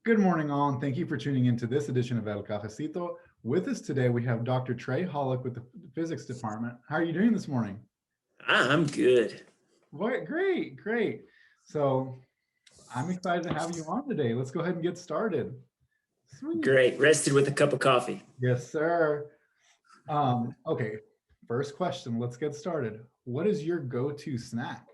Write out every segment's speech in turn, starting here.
Good morning, all, and thank you for tuning into this edition of El Cafecito. With us today, we have Dr. Trey Holik with the physics department. How are you doing this morning? I'm good. What? Great, great. So I'm excited to have you on today. Let's go ahead and get started. Sweet. Great. Rested with a cup of coffee. Yes, sir. Okay, first question. Let's get started. What is your go-to snack?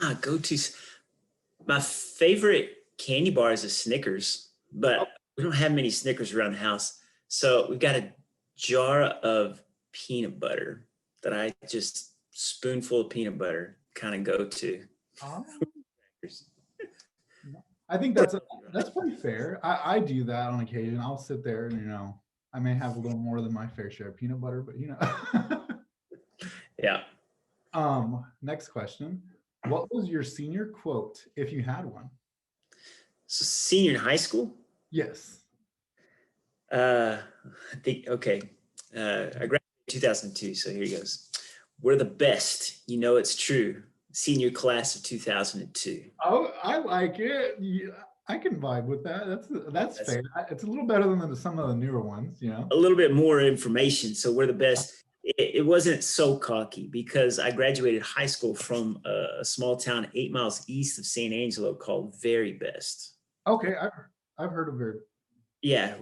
My favorite candy bar is a Snickers, but we don't have many Snickers around the house. So we've got a jar of peanut butter that I just spoonful of peanut butter kind of go to. Oh, I think that's pretty fair. I do that on occasion. I'll sit there and I may have a little more than my fair share of peanut butter, but Yeah. Next question. What was your senior quote if you had one? So senior in high school? Yes. I think, okay. I graduated in 2002, so here he goes. We're the best. You know it's true. Senior class of 2002. Oh, I like it. Yeah, I can vibe with that. That's fair. It's a little better than some of the newer ones, A little bit more information. So we're the best. It wasn't so cocky because I graduated high school from a small town 8 miles east of San Angelo called Very Best. Okay, I've heard of it. Yeah,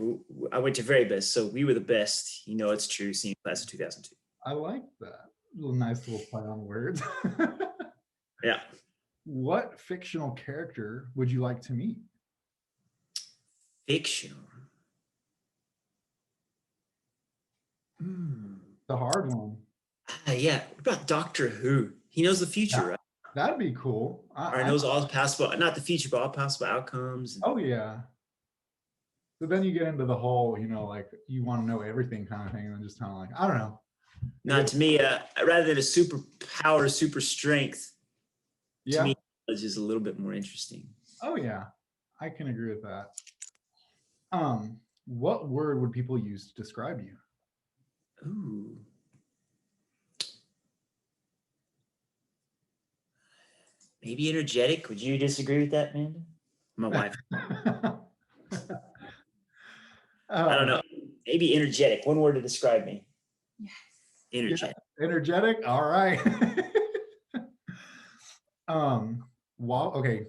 I went to Very Best. So we were the best. You know it's true. Senior class of 2002. I like that. Nice little play on words. Yeah. What fictional character would you like to meet? Fictional. The hard one. Yeah. What about Doctor Who? He knows the future, right? That'd be cool. Or knows all possible, not the future, but all possible outcomes. Oh, yeah. So then you get into the whole, like you want to know everything kind of thing, and just kind of like, I don't know. Not to me, rather than a superpower, super strength, yeah. To me, it's just a little bit more interesting. Oh, yeah. I can agree with that. What word would people use to describe you? Ooh. Maybe energetic. Would you disagree with that, Amanda? My wife. I don't know. Maybe energetic. One word to describe me. Yes. Energetic. Yeah, energetic. All right. Okay.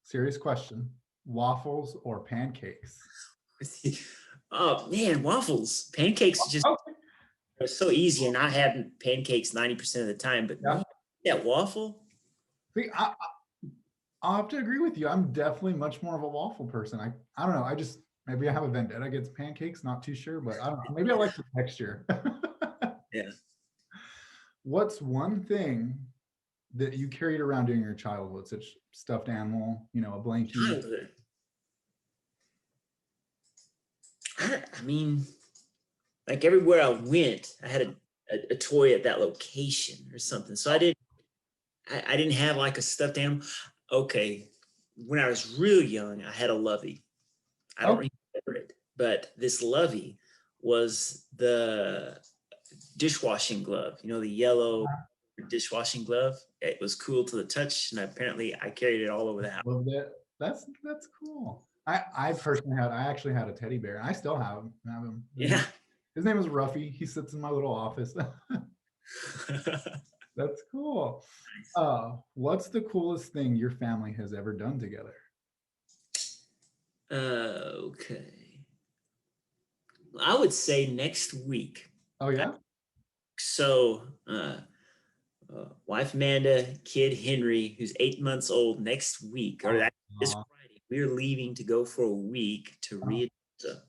Serious question. Waffles or pancakes? Oh man, waffles. Pancakes just are so easy, and I have pancakes 90% of the time. But man, that waffle. See, I'll have to agree with you. I'm definitely much more of a waffle person. I don't know. Maybe I have a vendetta against pancakes. Not too sure, but I don't know. Maybe I like the texture. Yeah. What's one thing that you carried around during your childhood, such stuffed animal, a blankie? Childhood. I mean, like everywhere I went, I had a toy at that location or something. So I didn't have like a stuffed animal. Okay, when I was real young, I had a lovey. I don't remember it, but this lovey was the dishwashing glove. The yellow dishwashing glove. It was cool to the touch, and apparently I carried it all over the house. Loved it. That's cool. I actually had a teddy bear, and I still have him. Yeah. His name is Ruffy. He sits in my little office. That's cool. What's the coolest thing your family has ever done together? Okay. I would say next week. Oh, yeah? So, wife Amanda, kid Henry, who's 8 months old, next week, or this Friday, we're leaving to go for a week to Rio Dosa.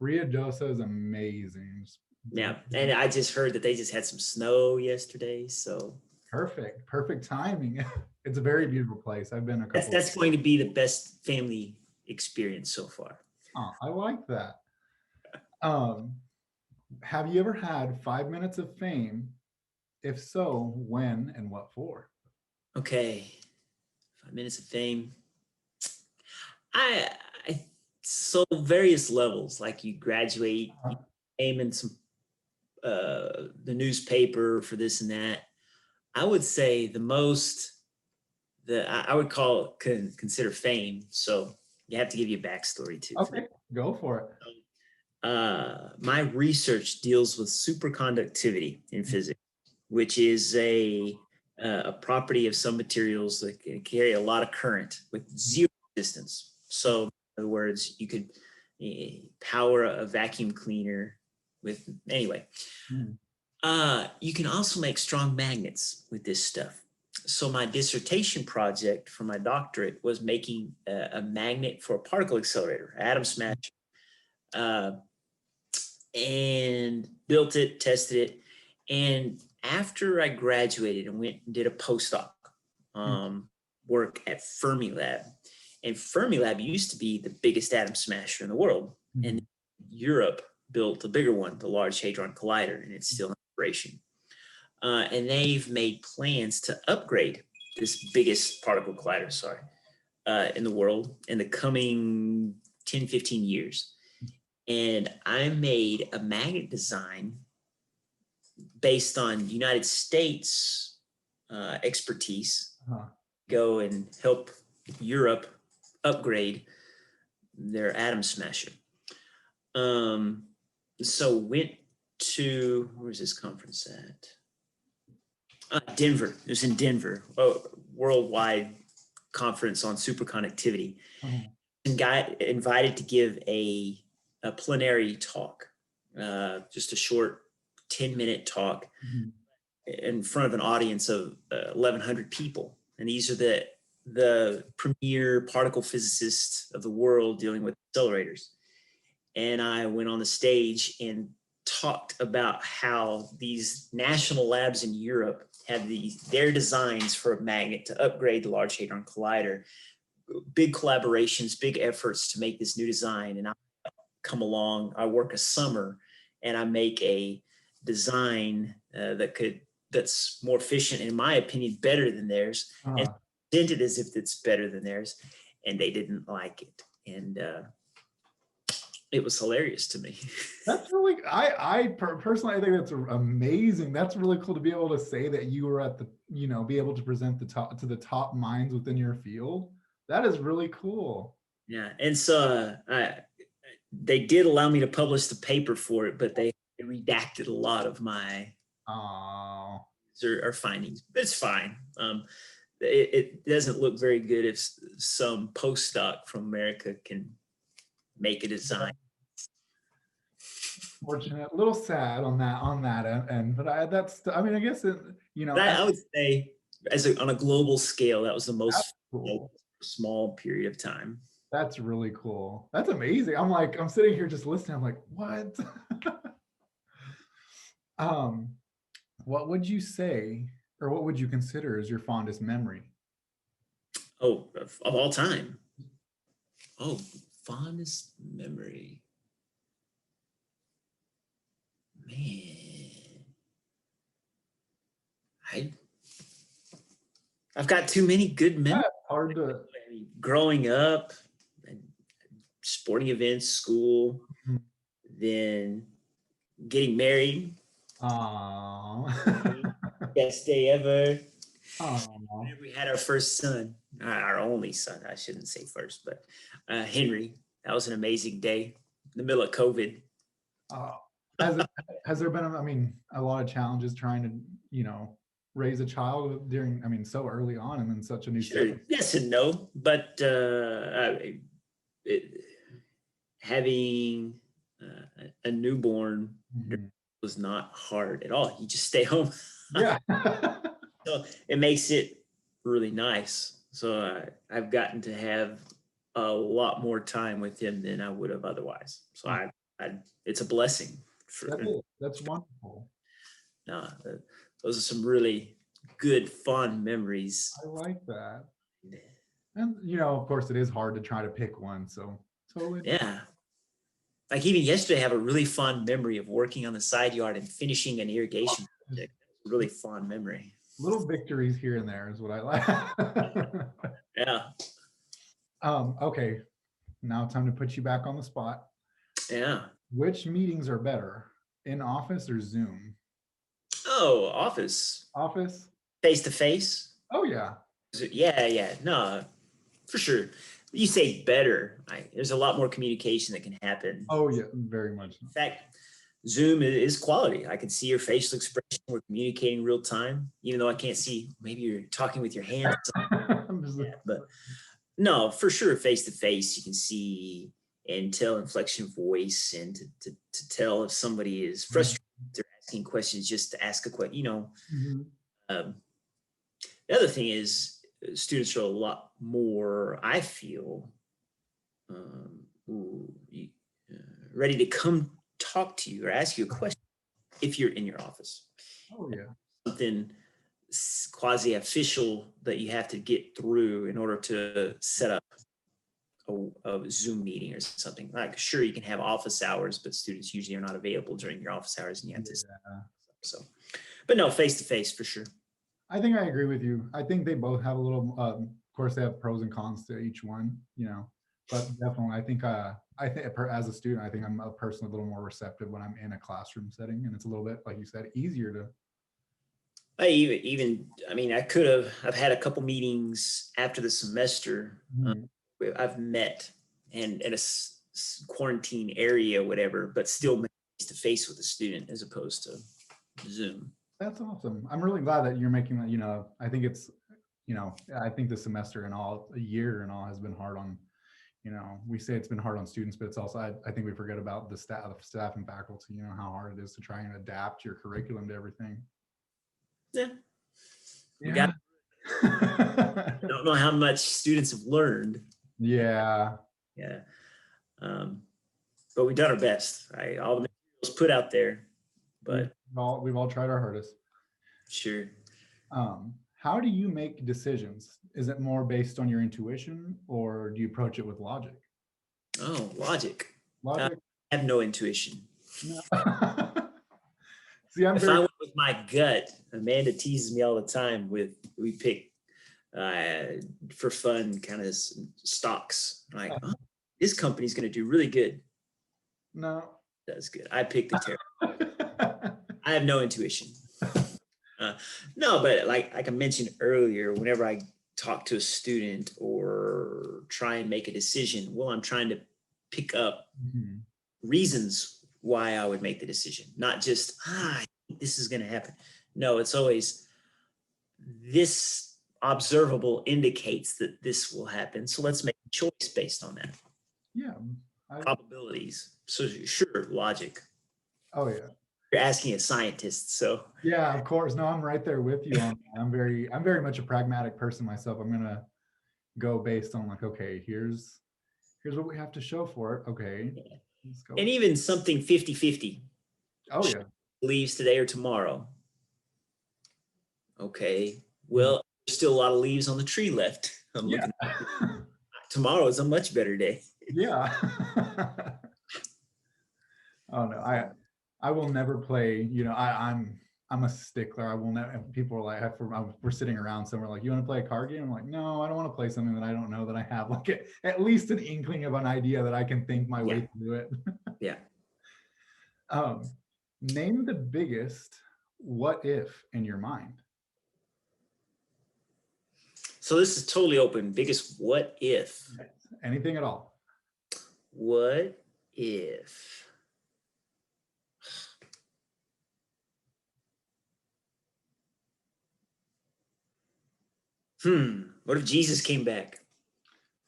Rio Dosa is amazing. Yeah, and I just heard that they just had some snow yesterday, so perfect timing. It's a very beautiful place. I've been a couple. That's going to be the best family experience so far. Oh, I like that. Have you ever had 5 minutes of fame? If so, when and what for? Okay, 5 minutes of fame. So various levels, like you graduate, you aim in some the newspaper for this and that. I would say the most that I would consider fame. So you have to give you a backstory too. Okay, go for it. My research deals with superconductivity in physics, which is a property of some materials that can carry a lot of current with zero resistance. So, in other words, you could power a vacuum cleaner with, anyway. You can also make strong magnets with this stuff. So my dissertation project for my doctorate was making a magnet for a particle accelerator, atom smasher, and built it, tested it. And after I graduated and went and did a postdoc work at Fermilab, and Fermilab used to be the biggest atom smasher in the world. And Europe built a bigger one, the Large Hadron Collider, and it's still in operation. And they've made plans to upgrade this biggest particle collider, in the world in the coming 10, 15 years. And I made a magnet design based on United States expertise, go and help Europe upgrade their atom smasher. So went to, where's this conference at? Denver. It was in Denver, a worldwide conference on superconductivity. And got invited to give a plenary talk, just a short 10-minute talk in front of an audience of 1,100 people. And these are the premier particle physicists of the world dealing with accelerators. And I went on the stage and talked about how these national labs in Europe had their designs for a magnet to upgrade the Large Hadron Collider, big collaborations, big efforts to make this new design. And I come along, I work a summer, and I make a design that's more efficient, in my opinion, better than theirs, and present it as if it's better than theirs, and they didn't like it. And it was hilarious to me. That's really, personally, I think that's amazing. That's really cool to be able to say that you were at the, be able to present to the top minds within your field. That is really cool. Yeah. And so they did allow me to publish the paper for it, but they redacted a lot of my findings. It's fine. It doesn't look very good if some postdoc from America can make a design. Fortunate, a little sad on that end, but I guess it, I would say on a global scale, that was the most cool. Small period of time. That's really cool. That's amazing. I'm sitting here just listening. I'm like, what? What would you say, or what would you consider as your fondest memory? Oh, of all time. Oh, fondest memory. Man, I've got too many good memories. Hard to. Growing up, sporting events, school, then getting married. Best day ever. We had our first son, our only son. I shouldn't say first, but Henry. That was an amazing day in the middle of COVID. Has there been, a lot of challenges trying to, raise a child during, so early on and then such a new setting? Yes and no, but having a newborn was not hard at all. You just stay home. Yeah. So it makes it really nice. So I've gotten to have a lot more time with him than I would have otherwise. So it's a blessing. That's wonderful. No, those are some really good, fun memories. I like that. And, of course, it is hard to try to pick one. So totally. Yeah. Like even yesterday, I have a really fond memory of working on the side yard and finishing an irrigation project. Really fond memory. Little victories here and there is what I like. Yeah. Okay. Now time to put you back on the spot. Yeah. Which meetings are better, in office or Zoom? Oh, office. Office? Face to face? Oh, yeah. Yeah. No, for sure. You say better. There's a lot more communication that can happen. Oh yeah, very much. In fact, Zoom is quality. I can see your facial expression. We're communicating real time, even though I can't see. Maybe you're talking with your hands, but no, for sure, face to face, you can see and tell inflection of voice, and to tell if somebody is frustrated. They're asking questions just to ask a question. The other thing is students are a lot more, I feel, ready to come talk to you or ask you a question if you're in your office. Oh yeah. Something quasi-official that you have to get through in order to set up a Zoom meeting or something. Like, sure, you can have office hours, but students usually are not available during your office hours, and you have to. So, but no, face to face for sure. I think I agree with you. I think they both have a little. Of course, they have pros and cons to each one. But definitely, I think as a student, I think I'm a person a little more receptive when I'm in a classroom setting, and it's a little bit, like you said, easier to. I've had a couple meetings after the semester. I've met and in a quarantine area, whatever, but still face to face with a student as opposed to Zoom. That's awesome. I'm really glad that you're making that. I think it's, I think the semester and all, a year and all has been hard on, we say it's been hard on students, but it's also, I think we forget about the staff and faculty, how hard it is to try and adapt your curriculum to everything. Yeah. I don't know how much students have learned. Yeah. But we've done our best. All the materials put out there, but we've all tried our hardest. Sure. How do you make decisions? Is it more based on your intuition, or do you approach it with logic? Oh, logic. Logic. I have no intuition. No. See, if I went with my gut, Amanda teases me all the time we pick for fun kind of stocks. Like, oh, this company's going to do really good. No. That's good. I picked the terrible. I have no intuition. No, but like I mentioned earlier, whenever I talk to a student or try and make a decision, I'm trying to pick up reasons why I would make the decision, not just, I think this is going to happen. No, it's always this observable indicates that this will happen. So let's make a choice based on that. Yeah. Probabilities. So sure, logic. Oh yeah. You're asking a scientist, so. Yeah, of course. No, I'm right there with you on that. I'm very much a pragmatic person myself. I'm going to go based on like, okay, here's what we have to show for it. Okay. Yeah. Let's go. And even something 50-50. Oh yeah. Leaves today or tomorrow. Okay. Well, there's still a lot of leaves on the tree left. I'm looking at tomorrow is a much better day. Yeah. Oh no, I will never play, I'm a stickler. I will never, people are like, we're sitting around somewhere like, you want to play a card game? I'm like, no, I don't want to play something that I don't know that I have like at least an inkling of an idea that I can think my way through it. Yeah. Name the biggest what if in your mind. So this is totally open. Biggest what if? Anything at all. What if? What if Jesus came back?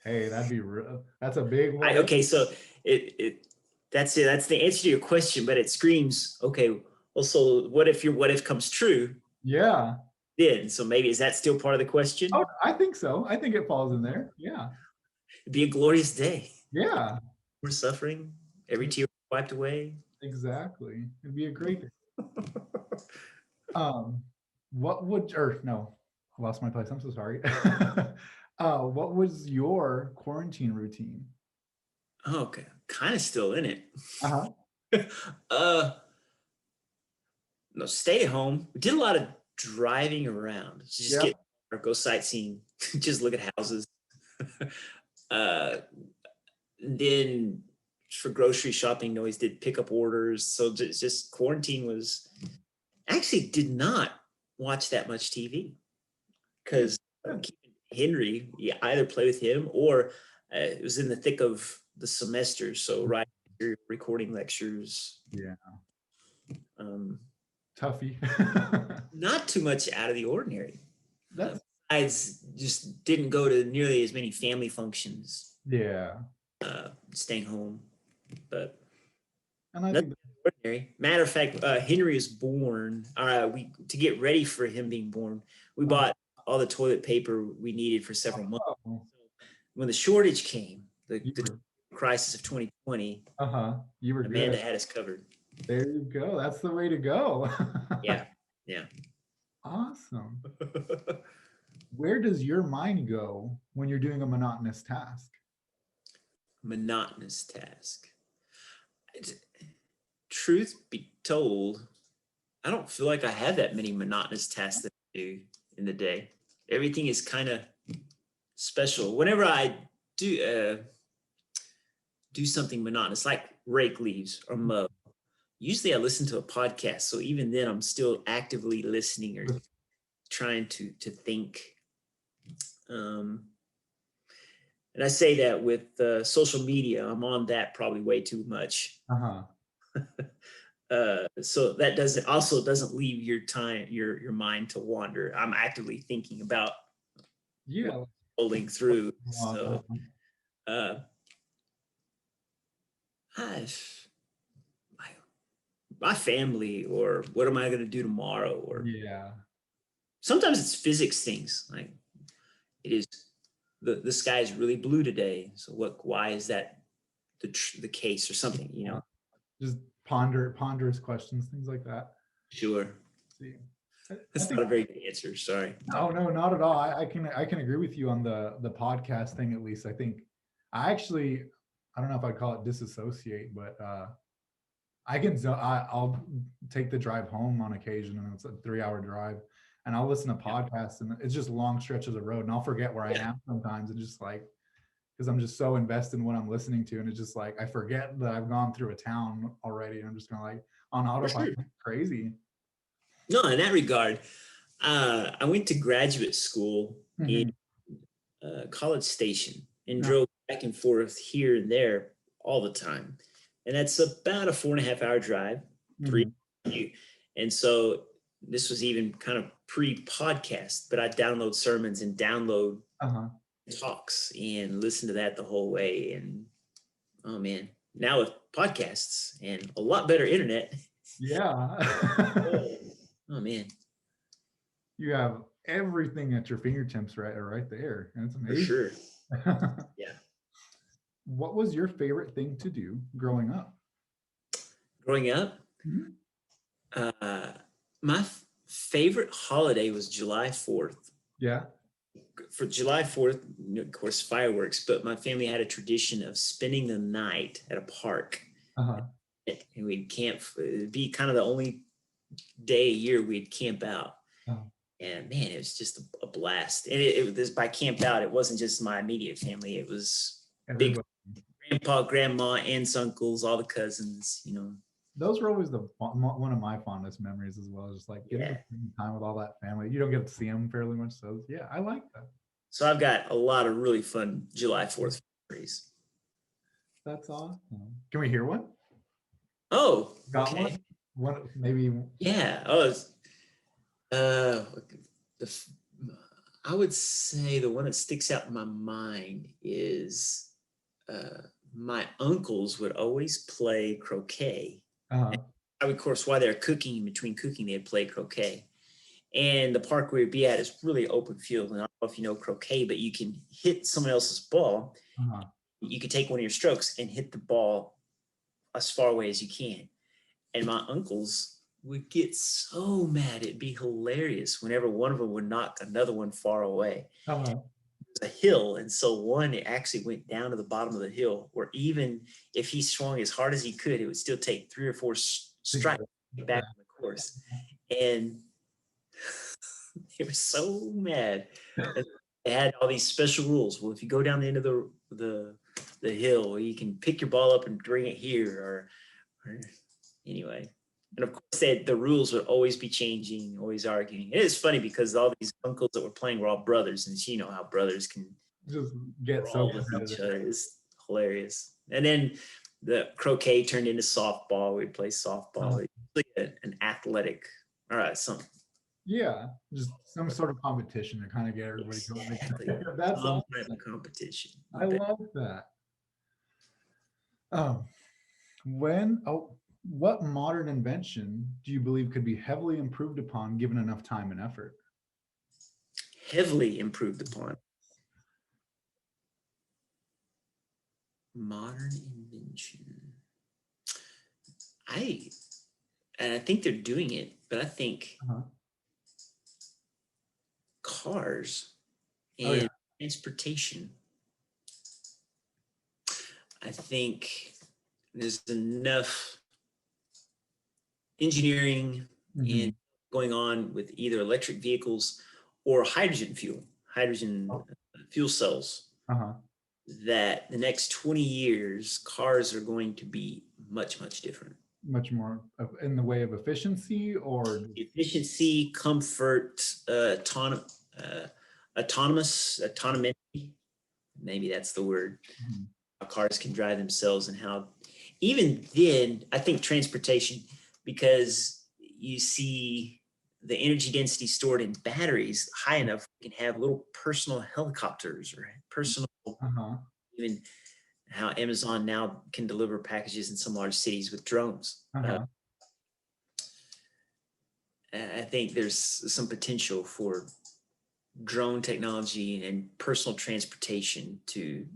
Hey, that'd be real. That's a big one. Okay, so that's it. That's the answer to your question, but it screams, okay, well, so what if your what if comes true? Yeah. Then, so maybe, is that still part of the question? Oh, I think so. I think it falls in there. Yeah. It'd be a glorious day. Yeah. We're suffering. Every tear wiped away. Exactly. It'd be a great day. I lost my place. I'm so sorry. What was your quarantine routine? Oh, okay. Kind of still in it. No, stay at home. We did a lot of driving around. Just get or go sightseeing. Just look at houses. Then for grocery shopping, always did pickup orders. So just quarantine was actually did not watch that much TV because Henry, you either play with him or it was in the thick of the semester. So right, recording lectures. Yeah. Um, Toughie. not too much out of the ordinary. That's Besides, just didn't go to nearly as many family functions. yeah. Staying home, but And I nothing think ordinary. Matter of fact, Henry was born. We to get ready for him being born, we bought all the toilet paper we needed for several months. oh, When the shortage came, the you crisis of 2020, you were Amanda good. had us covered. There you go. That's the way to go. Yeah, yeah. Awesome. Where does your mind go when you're doing a monotonous task? Monotonous task. Truth be told, I don't feel like I have that many monotonous tasks that I do in the day. Everything is kind of special. Whenever I do something monotonous, like rake leaves or mow, usually I listen to a podcast. So even then, I'm still actively listening or trying to think. And I say that with social media, I'm on that probably way too much. So that doesn't leave your mind to wander. I'm actively thinking about rolling through. So my family, or what am I going to do tomorrow, or sometimes it's physics things, like it is the sky is really blue today, so why is that the case, or something, just ponderous questions, things like that. Sure. See, That's not a very good answer, sorry. No, not at all. I can agree with you on the podcast thing. At least I think I don't know if I'd call it disassociate, but I'll take the drive home on occasion, and it's a 3-hour drive, and I'll listen to podcasts, and it's just long stretches of road, and I'll forget where I am sometimes, and just like, because I'm just so invested in what I'm listening to, and it's just like I forget that I've gone through a town already, and I'm just kind of like on autopilot. Sure. Crazy. No, in that regard, I went to graduate school in College Station and drove back and forth here and there all the time. And that's about a 4.5-hour drive, 3. And so this was even kind of pre-podcast, but I download sermons and download talks and listen to that the whole way. And oh man, now with podcasts and a lot better internet. Yeah. Oh man. You have everything at your fingertips right there. That's amazing. For sure. Yeah. What was your favorite thing to do growing up? Growing up? My favorite holiday was July 4th. Yeah. For July 4th, of course, fireworks, but my family had a tradition of spending the night at a park. And we'd camp. It'd be kind of the only day a year we'd camp out. And man, it was just a blast. And it was by camp out, it wasn't just my immediate family. It was big grandpa, grandma, aunts, uncles, all the cousins, Those were always one of my fondest memories as well. Just like getting time with all that family. You don't get to see them fairly much. So yeah, I like that. So I've got a lot of really fun July 4th memories. That's awesome. Can we hear one? Oh, got okay. One maybe. Yeah. I would say the one that sticks out in my mind is my uncles would always play croquet. Of course, while they're cooking, in between cooking, they'd play croquet. And the park we'd be at is really open field. And I don't know if you know croquet, but you can hit someone else's ball. You can take one of your strokes and hit the ball as far away as you can. And my uncles would get so mad. It'd be hilarious whenever one of them would knock another one far away. It was a hill, and so one actually went down to the bottom of the hill, where even if he swung as hard as he could, it would still take 3 or 4 strikes back on the course. And they were so mad. And they had all these special rules. Well, if you go down the end of the hill, you can pick your ball up and bring it here, or anyway. And of course, the rules would always be changing, always arguing. It is funny because all these uncles that were playing were all brothers, and you know how brothers can just get so brawl with each competitive. other. It's hilarious. And then the croquet turned into softball. We'd play softball. It's like an athletic, all right, something. Yeah, just some sort of competition to kind of get everybody going. Exactly. That's Some awesome. type of competition. I love that. Um, what modern invention do you believe could be heavily improved upon given enough time and effort? Heavily improved upon. Modern invention. I think they're doing it, but I think cars Oh, yeah. and transportation. I think there's enough engineering Mhm. and going on with either electric vehicles or hydrogen fuel cells, Uh-huh. that the next 20 years, cars are going to be much, much different. Much more in the way of efficiency or Efficiency, comfort, autonomy, maybe that's the word. Mhm. How cars can drive themselves, and how even then, I think transportation, because you see the energy density stored in batteries high enough, we can have little personal helicopters or personal, Uh-huh. even how Amazon now can deliver packages in some large cities with drones. Uh-huh. I think there's some potential for drone technology and personal transportation to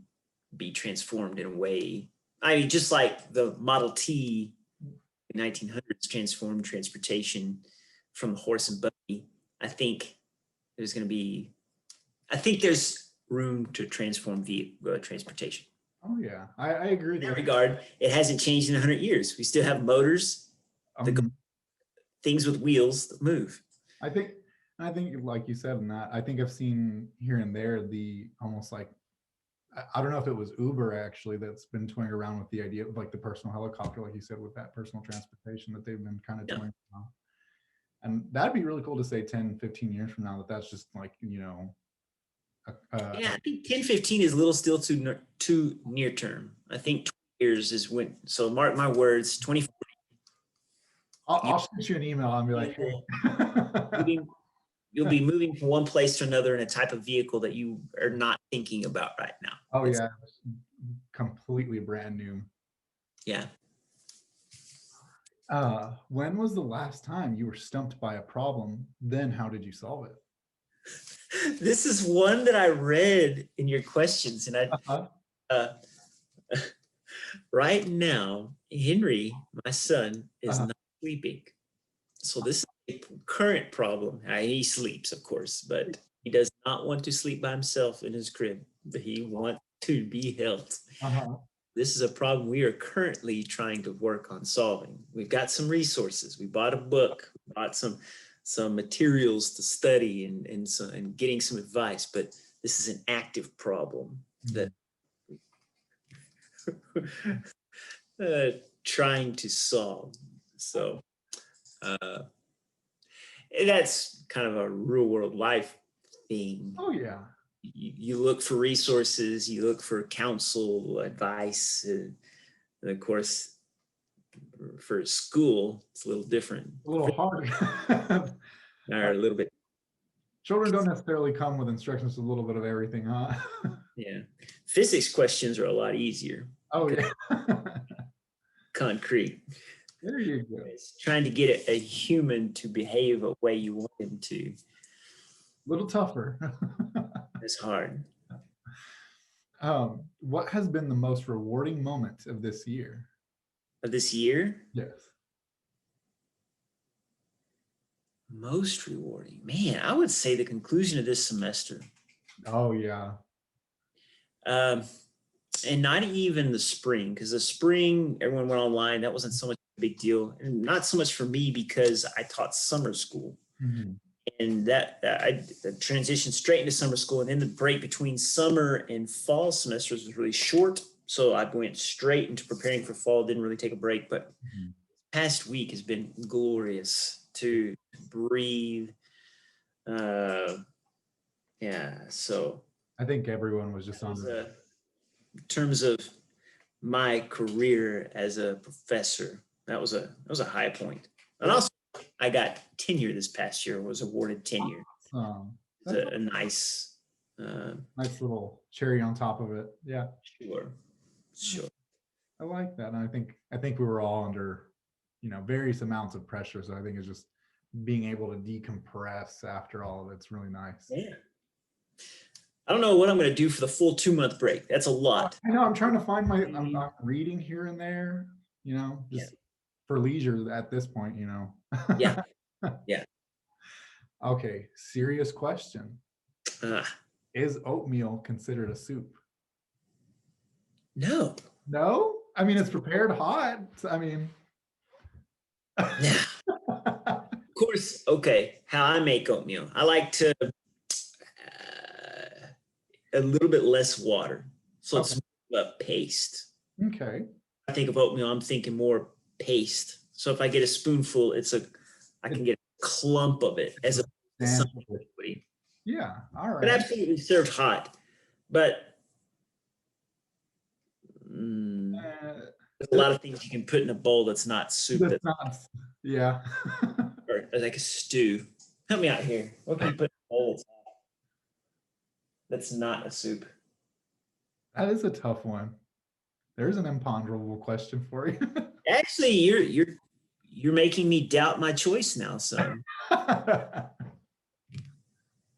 be transformed in a way. I mean, just like the Model T in 1900s transformed transportation from the horse and buggy. I think there's room to transform vehicle transportation. Oh yeah, I agree In with that that. regard, it hasn't changed in 100 years. We still have motors, things with wheels that move. I think, like you said in that, I think I've seen here and there the almost like, I don't know if it was Uber actually that's been toying around with the idea of like the personal helicopter, like you said, with that personal transportation that they've been kind of toying around. And that'd be really cool to say 10, 15 years from now that that's just like, Yeah, I think 10, 15 is a little still too near term. I think 20 years is when, so mark my words, 2040. I'll shoot you an email and be like, hey. You'll be moving from one place to another in a type of vehicle that you are not thinking about right now. Oh yeah, completely brand new. Yeah. When was the last time you were stumped by a problem? Then how did you solve it? This is one that I read in your questions, and right now, Henry, my son, is not sleeping. So this is a current problem. He sleeps, of course, but he does not want to sleep by himself in his crib, but he wants to be held. This is a problem we are currently trying to work on solving. We've got some resources. We bought a book, bought some materials to study and getting some advice, but this is an active problem that trying to solve. So that's kind of a real world life thing. Oh yeah. You look for resources, you look for counsel, advice, and of course, for school, it's a little different. A little hard. Or a little bit. Children don't necessarily come with instructions to a little bit of everything, huh? Yeah. Physics questions are a lot easier. Oh yeah. Concrete. There you go. It's trying to get a human to behave a way you want him to. A little tougher. It's hard. What has been the most rewarding moment of this year? Of this year? Yes. Most rewarding. Man, I would say the conclusion of this semester. Oh yeah. And not even the spring, because the spring, everyone went online. That wasn't so much a big deal. And not so much for me because I taught summer school. And that I transitioned straight into summer school. And then the break between summer and fall semesters was really short. So I went straight into preparing for fall, didn't really take a break. But past week has been glorious to breathe. Yeah, so I think everyone was just That on was the, in terms of my career as a professor, that was a high point. And also, I got tenure this past year. Was awarded tenure. It's that's a nice. nice little cherry on top of it. Yeah, Sure. Sure. I like that. And I think we were all under, various amounts of pressure. So I think it's just being able to decompress after all of it's really nice. Yeah. I don't know what I'm going to do for the full 2-month break. That's a lot. I know I'm trying to find I'm reading here and there, just for leisure at this point, Yeah. Yeah. Okay, serious question. Is oatmeal considered a soup? No. No? I mean, it's prepared hot. I mean, Yeah. Of course. Okay. How I make oatmeal. I like to a little bit less water. So it's a paste. Okay. I think of oatmeal, I'm thinking more paste. So if I get a spoonful, I can get a clump of it as a liquid. Yeah. All right. But absolutely served hot. But there's a lot of things you can put in a bowl that's not soup. That's not, yeah. Or like a stew. Help me out here. What can you put in a bowl that's not a soup? That is a tough one. There's an imponderable question for you. Actually, you're making me doubt my choice now, son.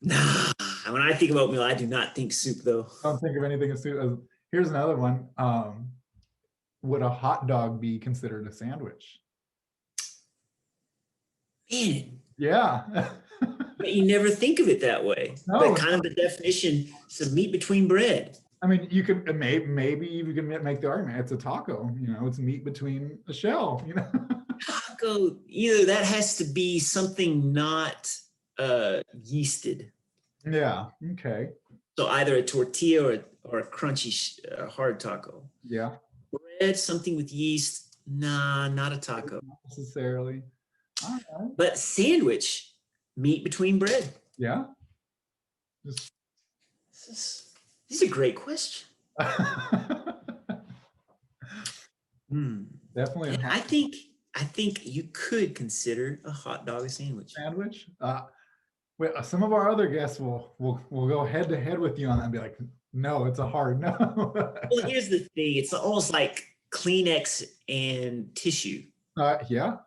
Nah, when I think of oatmeal, I do not think soup though. Don't think of anything as soup. Here's another one. Would a hot dog be considered a sandwich? Man. Yeah. But you never think of it that way. No. But kind of the definition is a meat between bread. I mean, you could maybe you can make the argument it's a taco. It's meat between a shell. Taco, either that has to be something not yeasted. Yeah. Okay. So either a tortilla or a crunchy hard taco. Yeah. Bread, something with yeast. Nah, not a taco. Not necessarily. All right. But sandwich, meat between bread. Yeah. This is a great question. Definitely. And I think you could consider a hot dog a sandwich. Sandwich. Some of our other guests will go head to head with you on that and be like, no, it's a hard no. Well, here's the thing. It's almost like Kleenex and tissue. Yeah.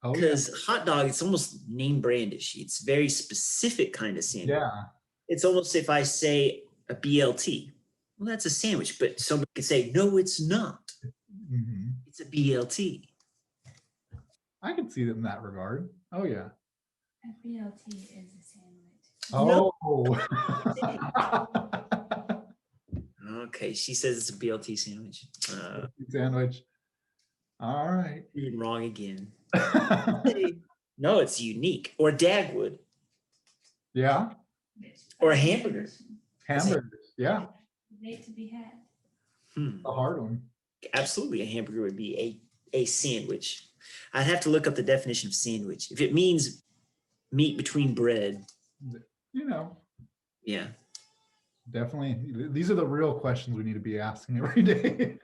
Because hot dog, it's almost name brandish. It's very specific kind of sandwich. Yeah. It's almost if I say a BLT. Well, that's a sandwich, but somebody could say, no, it's not. Mm-hmm. It's a BLT. I can see that in that regard. Oh, yeah. A BLT is a sandwich. Oh. Okay, she says it's a BLT sandwich. Sandwich. All right. You're wrong again. No, it's unique. Or Dagwood. Yeah. Or a hamburger. Hamburgers. Yeah. Made to be had. A hard one. Absolutely, a hamburger would be a sandwich. I'd have to look up the definition of sandwich. If it means meat between bread. Yeah. Definitely. These are the real questions we need to be asking every day.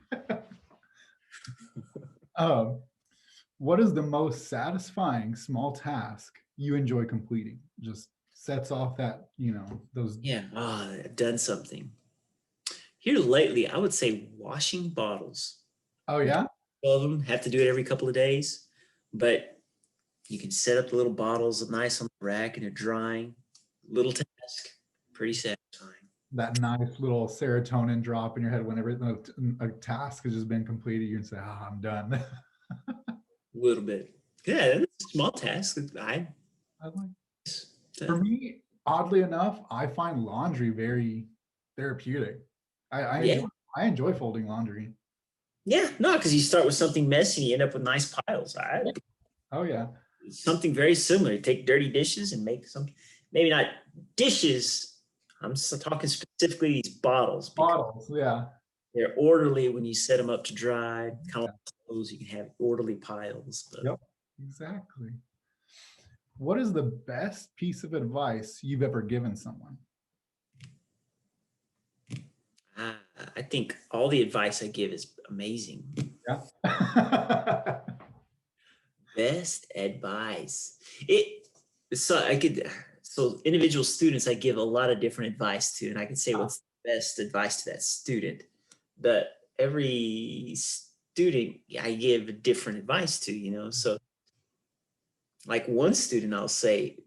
What is the most satisfying small task you enjoy completing? Just sets off that, those. Yeah, I've done something. Here lately, I would say washing bottles. Oh, yeah? All of them have to do it every couple of days, but you can set up the little bottles nice on the rack and they're drying. Little task, pretty satisfying. That nice little serotonin drop in your head whenever a task has just been completed, you can say, I'm done. A little bit. Yeah, that's a small task. I like. For me, oddly enough, I find laundry very therapeutic. I enjoy folding laundry. Yeah, no, because you start with something messy, you end up with nice piles. Oh, yeah. Something very similar. You take dirty dishes and make some, maybe not dishes. I'm talking specifically these bottles. Bottles, yeah. They're orderly when you set them up to dry. Kind of clothes, you can have orderly piles. But. Yep, exactly. What is the best piece of advice you've ever given someone? I think all the advice I give is amazing. Yeah. Best advice. So individual students I give a lot of different advice to, and I can say what's the best advice to that student. But every student I give different advice to, you know. So like one student I'll say,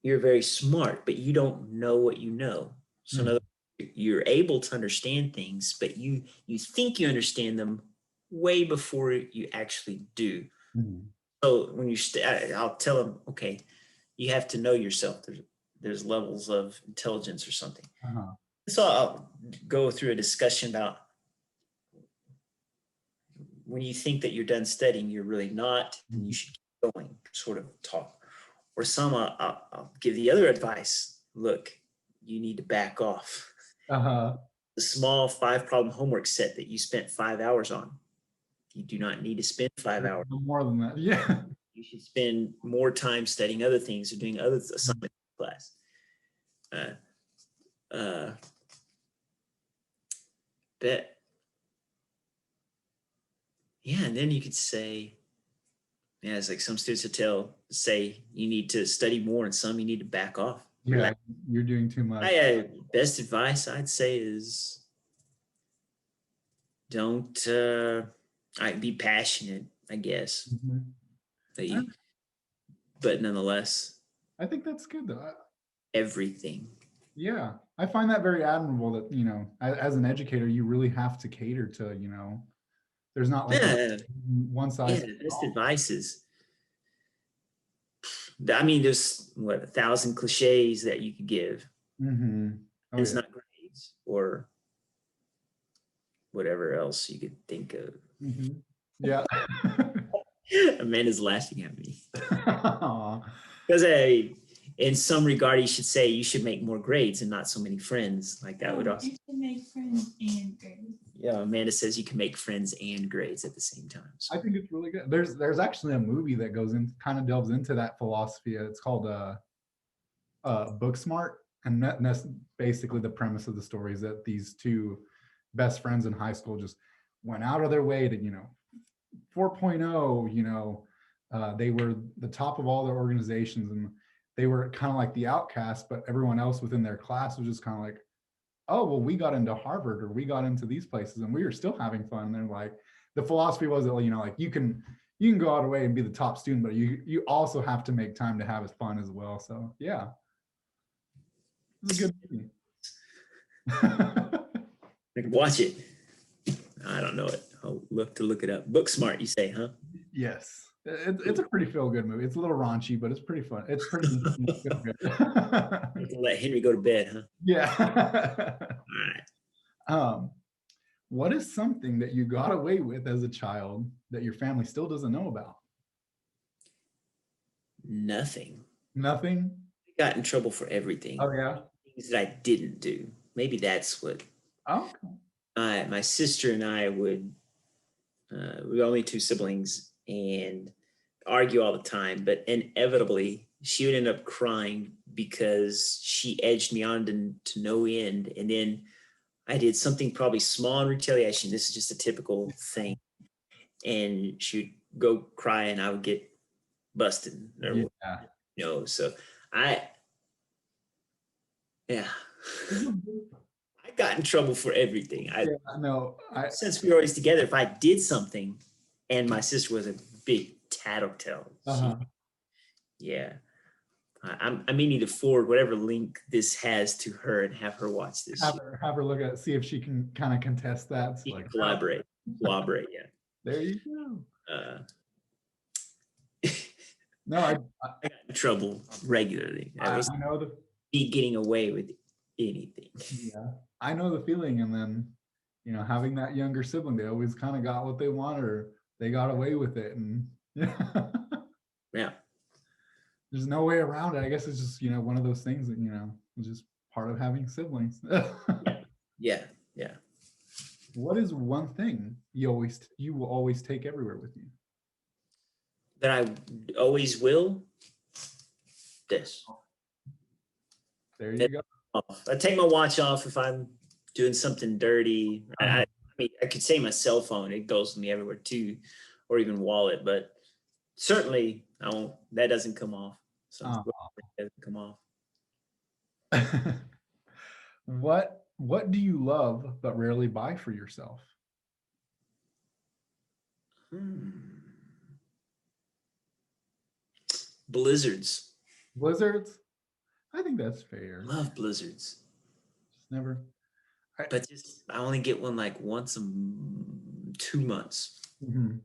you're very smart, but you don't know what you know. So in other words, you're able to understand things, but you think you understand them way before you actually do. So when I'll tell them, okay, you have to know yourself. There's levels of intelligence or something. So I'll go through a discussion about when you think that you're done studying, you're really not, and you should keep going, sort of talk. Or some I'll give the other advice. Look, you need to back off. The small 5-problem homework set that you spent 5 hours on, you do not need to spend 5 hours. More than that. Yeah. You should spend more time studying other things or doing other assignments in class. Yeah, and then you could say, yeah, it's like some students would say you need to study more, and some you need to back off. Yeah, you're doing too much. Best advice I'd say is don't be passionate, I guess. But nonetheless, I think that's good though. Everything. Yeah, I find that very admirable that, you know, as an educator, you really have to cater to, you know, there's not like one size. Yeah, best advice is, I mean, there's 1,000 cliches that you could give. It's not grades or whatever else you could think of. Yeah. Amanda's laughing at me. Because in some regard, you should say you should make more grades and not so many friends. Like that would also. You should make friends and grades. Yeah, Amanda says you can make friends and grades at the same time. So. I think it's really good. There's actually a movie that goes in, kind of delves into that philosophy. It's called Booksmart, and that's basically the premise of the story is that these two best friends in high school just went out of their way to, you know, 4.0, you know, they were the top of all their organizations, and they were kind of like the outcast, but everyone else within their class was just kind of like, oh, well, we got into Harvard or we got into these places and we were still having fun. And they're like, the philosophy was that, you know, like you can go out of the way and be the top student, but you also have to make time to have fun as well. So yeah, it's a good movie. Watch it. I don't know it. I'll look it up. Booksmart, you say, huh? Yes. It's a pretty feel-good movie. It's a little raunchy, but it's pretty fun. It's pretty good. Let Henry go to bed, huh? Yeah. All right. What is something that you got away with as a child that your family still doesn't know about? Nothing. Nothing? I got in trouble for everything. Oh, yeah? Things that I didn't do. Maybe that's what. Oh, okay. My sister and I would, we were only 2 siblings, and argue all the time, but inevitably she would end up crying because she edged me on to no end. And then I did something probably small in retaliation. This is just a typical thing. And she would go cry and I would get busted. Or, you know, so I got in trouble for everything. Since we were always together, if I did something, and my sister was a big tattletale. Yeah. I may need to forward whatever link this has to her and have her watch this. Have her look at it, see if she can kind of contest that. Like, collaborate, yeah. There you go. No, I got in trouble regularly. I know getting away with anything. Yeah, I know the feeling. And then, you know, having that younger sibling, they always kind of got what they wanted, or they got away with it. And yeah, there's no way around it. I guess it's just, you know, one of those things that, you know, is just part of having siblings. Yeah. What is one thing you will always take everywhere with you? That I always will? This. There you go. I take my watch off if I'm doing something dirty. I mean, I could say my cell phone, it goes with me everywhere too, or even wallet, but certainly that doesn't come off. So it doesn't come off. What do you love but rarely buy for yourself? Blizzards. Blizzards? I think that's fair. Love blizzards. Just never. But I only get one like once 2 months. Mm-hmm.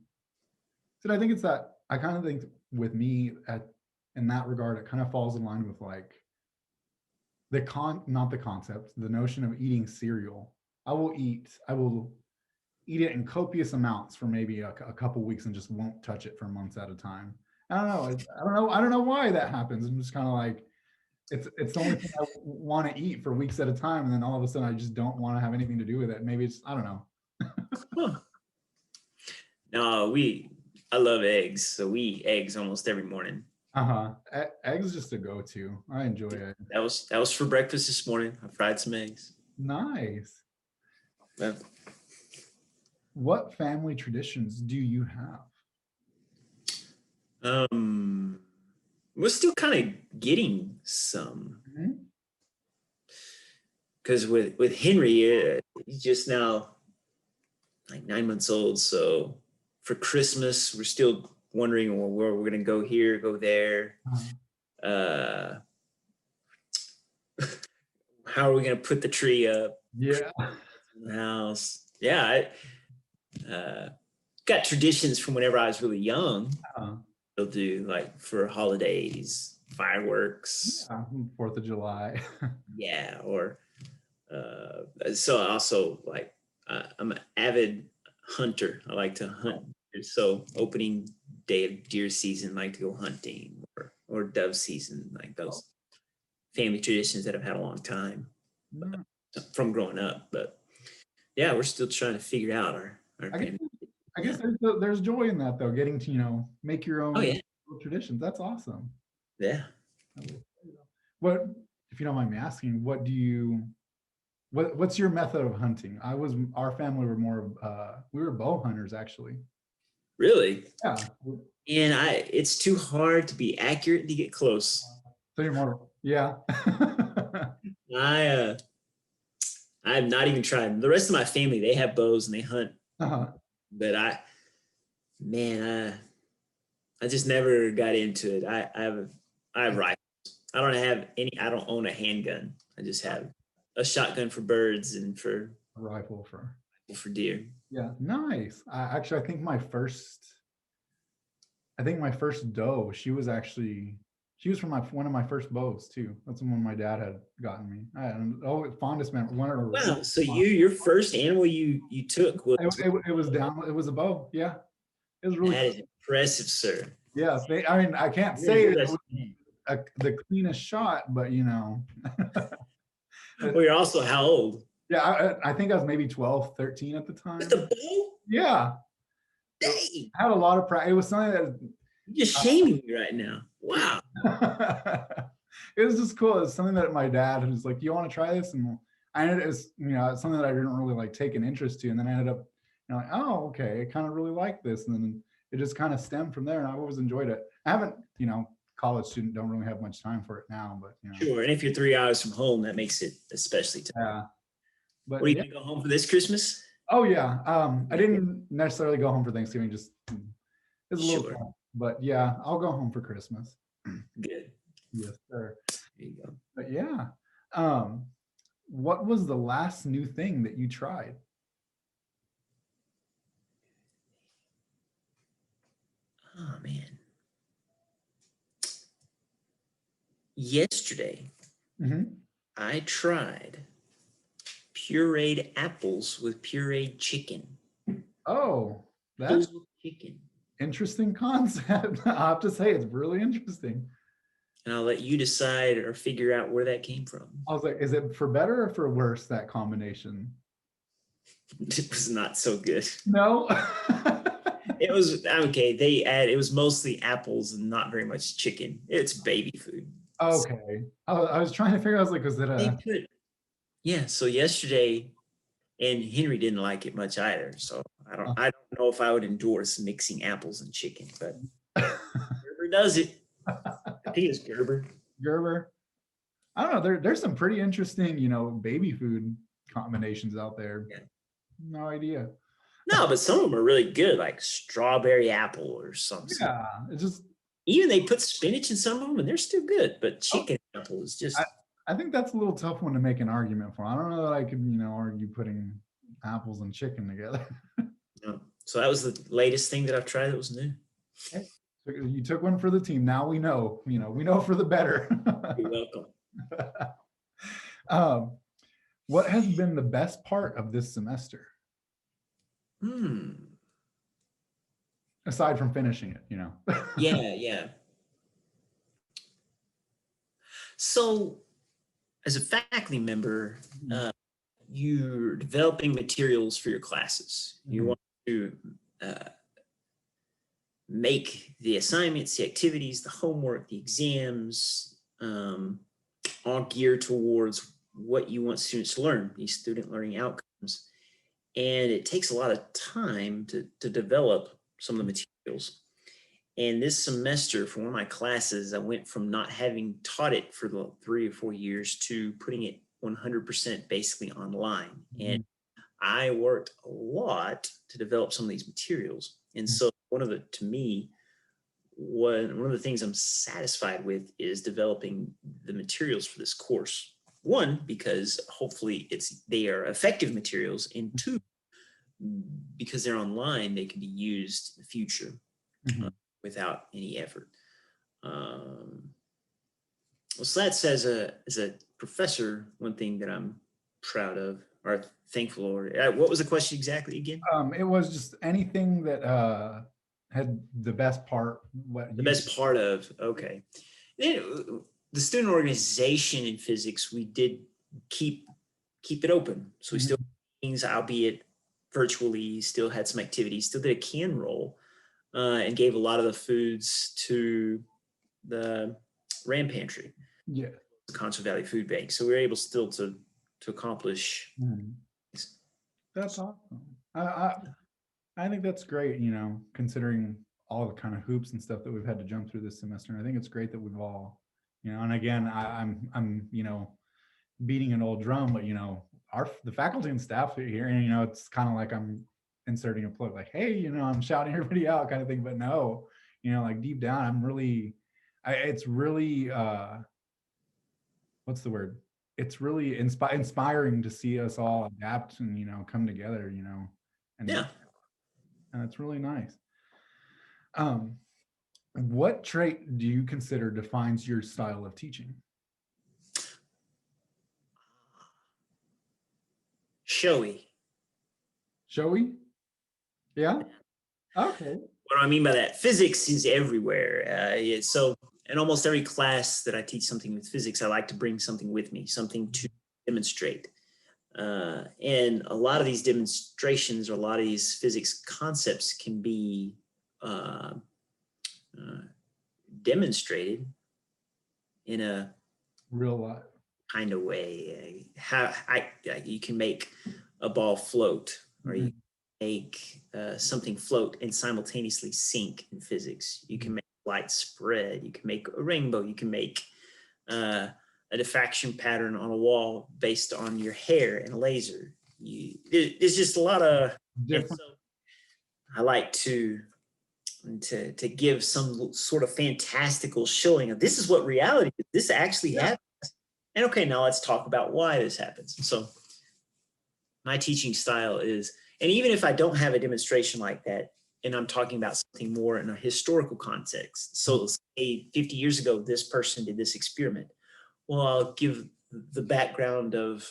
So I think it's that, I kind of think with me in that regard, it kind of falls in line with like not the concept, the notion of eating cereal. I will eat it in copious amounts for maybe a couple weeks and just won't touch it for months at a time. I don't know why that happens. I'm just kind of like, it's the only thing I want to eat for weeks at a time, and then all of a sudden I just don't want to have anything to do with it. Maybe it's, I don't know. Huh. No, I love eggs, so we eat eggs almost every morning. Eggs just a go-to. I enjoy it. That was for breakfast this morning. I fried some eggs. Nice. Yeah. What family traditions do you have? We're still kind of getting some, because with Henry, he's just now like 9 months old. So for Christmas, we're still wondering where we're gonna go here, go there. How are we gonna put the tree up? Yeah. In the house. Yeah, I got traditions from whenever I was really young. They'll do like for holidays, fireworks. Yeah, 4th of July. Yeah, or so also like I'm an avid hunter. I like to hunt. So opening day of deer season, I like to go hunting, or dove season, like those family traditions that I've had a long time from growing up. But yeah, we're still trying to figure out our family. I guess there's joy in that though, getting to, make your own traditions. That's awesome. Yeah. What, if you don't mind me asking, what's your method of hunting? Our family were more we were bow hunters actually. Really? Yeah. And it's too hard to be accurate to get close. So you're more, yeah. I've not even tried. The rest of my family, they have bows and they hunt. But I just never got into it. I have rifles. I don't own a handgun. I just have a shotgun for birds and for a rifle for deer. Yeah, nice. I think my first doe, she was from one of my first bows too. That's the one my dad had gotten me. Fondest memory. Wow. So your first animal you took was it was a bow. Yeah. It was really that is impressive, sir. Yeah. I can't say it was the cleanest shot, but Well, you're also how old? Yeah, I think I was maybe 12, 13 at the time. With the bow? Yeah. Dang. I had a lot of practice. It was something that you're just shaming me right now. Wow. It was just cool. It's something that my dad was like, "You want to try this?" And it was, it's something that I didn't really like take an interest to. And then I ended up, like, oh, okay, I kind of really like this. And then it just kind of stemmed from there. And I've always enjoyed it. I haven't, college student, don't really have much time for it now, but Sure. And if you're 3 hours from home, that makes it especially tough. Yeah. But are you gonna go home for this Christmas? Oh yeah. I didn't necessarily go home for Thanksgiving, just it's a little fun. But yeah, I'll go home for Christmas. Good. Yes, sir. There you go. But yeah. What was the last new thing that you tried? Oh man. Yesterday, I tried pureed apples with pureed chicken. Oh, that's chicken. Interesting concept. I have to say, it's really interesting. And I'll let you decide or figure out where that came from. I was like, is it for better or for worse, that combination? It was not so good. No. It was okay. It was mostly apples and not very much chicken. It's baby food. Okay. I was trying to figure out, I was like, was it yeah. So yesterday And Henry didn't like it much either. So I don't know if I would endorse mixing apples and chicken, but Gerber does it. I think it's Gerber. Gerber. I don't know. There's some pretty interesting, baby food combinations out there. Yeah. No idea. No, but some of them are really good, like strawberry apple or something. Yeah, it's just. Even they put spinach in some of them, and they're still good. But chicken apple is just. I think that's a little tough one to make an argument for. I don't know that I could, argue putting apples and chicken together. No. So that was the latest thing that I've tried that was new. Okay. So you took one for the team. Now we know, we know for the better. You're welcome. What has been the best part of this semester? Aside from finishing it, Yeah. So as a faculty member, you're developing materials for your classes. You want to make the assignments, the activities, the homework, the exams, all geared towards what you want students to learn, these student learning outcomes. And it takes a lot of time to develop some of the materials. And this semester, for one of my classes, I went from not having taught it for the 3 or 4 years to putting it 100% basically online. And I worked a lot to develop some of these materials. And so one of the things I'm satisfied with is developing the materials for this course. One, because hopefully they are effective materials, and two, because they're online, they can be used in the future without any effort. So that's as a professor, one thing that I'm proud of or thankful for. What was the question exactly again? It was just anything that had the best part. Okay. The student organization in physics, we did keep it open. So we still things, albeit virtually, still had some activities, still did a can roll, and gave a lot of the foods to the RAM pantry. Yeah. The Concho Valley Food Bank. So we were able still to accomplish. That's awesome. I think that's great, considering all the kind of hoops and stuff that we've had to jump through this semester. And I think it's great that we've all, and again, I'm beating an old drum, but the faculty and staff here, and it's kind of like I'm inserting a plug, like, hey, I'm shouting everybody out kind of thing. But no, like deep down, it's really what's the word? It's really inspiring to see us all adapt and come together, and it's really nice. What trait do you consider defines your style of teaching? Showy. Showy? Yeah. Okay. What do I mean by that? Physics is everywhere. So in almost every class that I teach something with physics, I like to bring something with me, something to demonstrate. And a lot of these demonstrations or a lot of these physics concepts can be demonstrated in a real life kind of way. You can make a ball float, or you can make something float and simultaneously sink in physics. You can make light spread. You can make a rainbow. You can make a diffraction pattern on a wall based on your hair and a laser. There's just a lot of different. So I like to give some sort of fantastical showing of this is what reality is. This actually happens. And okay, now let's talk about why this happens. So my teaching style is, and even if I don't have a demonstration like that, and I'm talking about something more in a historical context. So let's say 50 years ago, this person did this experiment. Well, I'll give the background of,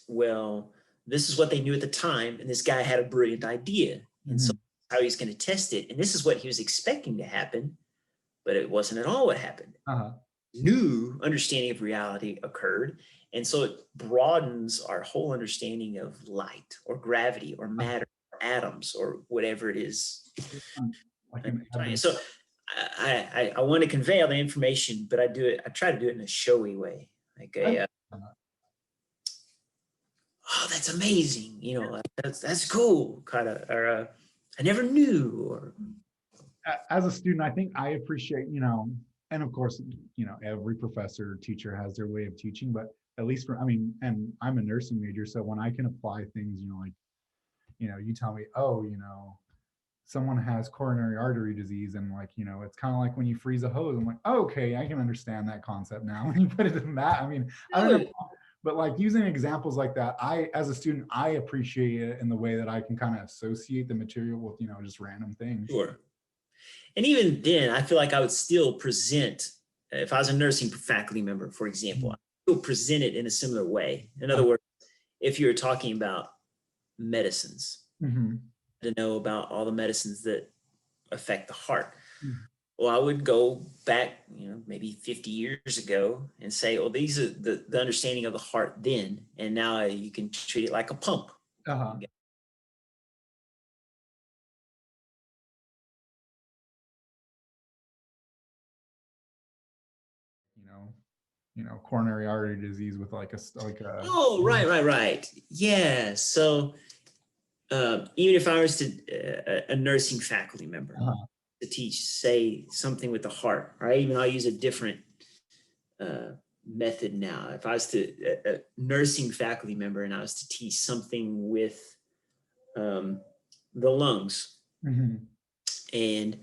well, this is what they knew at the time, and this guy had a brilliant idea. And so how he's going to test it. And this is what he was expecting to happen, but it wasn't at all what happened. New understanding of reality occurred. And so it broadens our whole understanding of light or gravity or matter or atoms or whatever it is. So I want to convey all the information, but I try to do it in a showy way. Like oh, that's amazing. You know, that's cool, kind of, or I never knew, or As a student, I think I appreciate, you know, and of course, you know, every professor or teacher has their way of teaching, but at least for, I mean, and I'm a nursing major, so when I can apply things, you know, like, you know, you tell me, oh, you know, someone has coronary artery disease, and like, you know, it's kind of like when you freeze a hose. I'm like, oh, okay, I can understand that concept now. When you put it in that, I mean, I don't know, but like using examples like that, I, as a student, I appreciate it in the way that I can kind of associate the material with, you know, just random things. sure. And even then, I feel like I would still present, if I was a nursing faculty member, for example, I would still present it in a similar way. In other words, if you're talking about medicines, to know about all the medicines that affect the heart. Well, I would go back, you know, maybe 50 years ago and say, well, these are the understanding of the heart then, and now you can treat it like a pump. You know, coronary artery disease with like a Oh, right. Yeah. So even if I was a nursing faculty member to teach, say, something with the heart, right? Even I'll use a different method now. If I was a nursing faculty member and I was to teach something with the lungs, and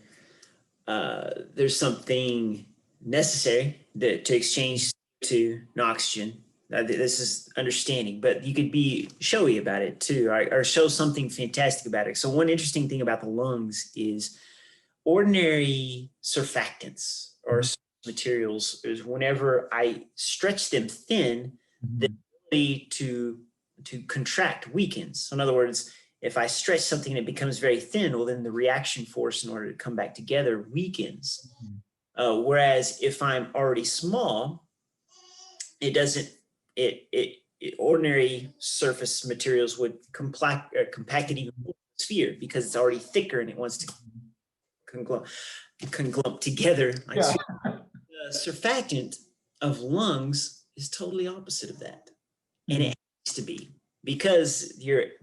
there's something necessary to exchange to oxygen. This is understanding, but you could be showy about it too, or show something fantastic about it. So one interesting thing about the lungs is ordinary surfactants or materials is whenever I stretch them thin, the ability to contract weakens. So in other words, if I stretch something and it becomes very thin, well, then the reaction force in order to come back together weakens. Whereas if I'm already small, it doesn't, ordinary surface materials would compact it even more sphere because it's already thicker and it wants to conglomp together. Like the surfactant of lungs is totally opposite of that. And it has to be, because the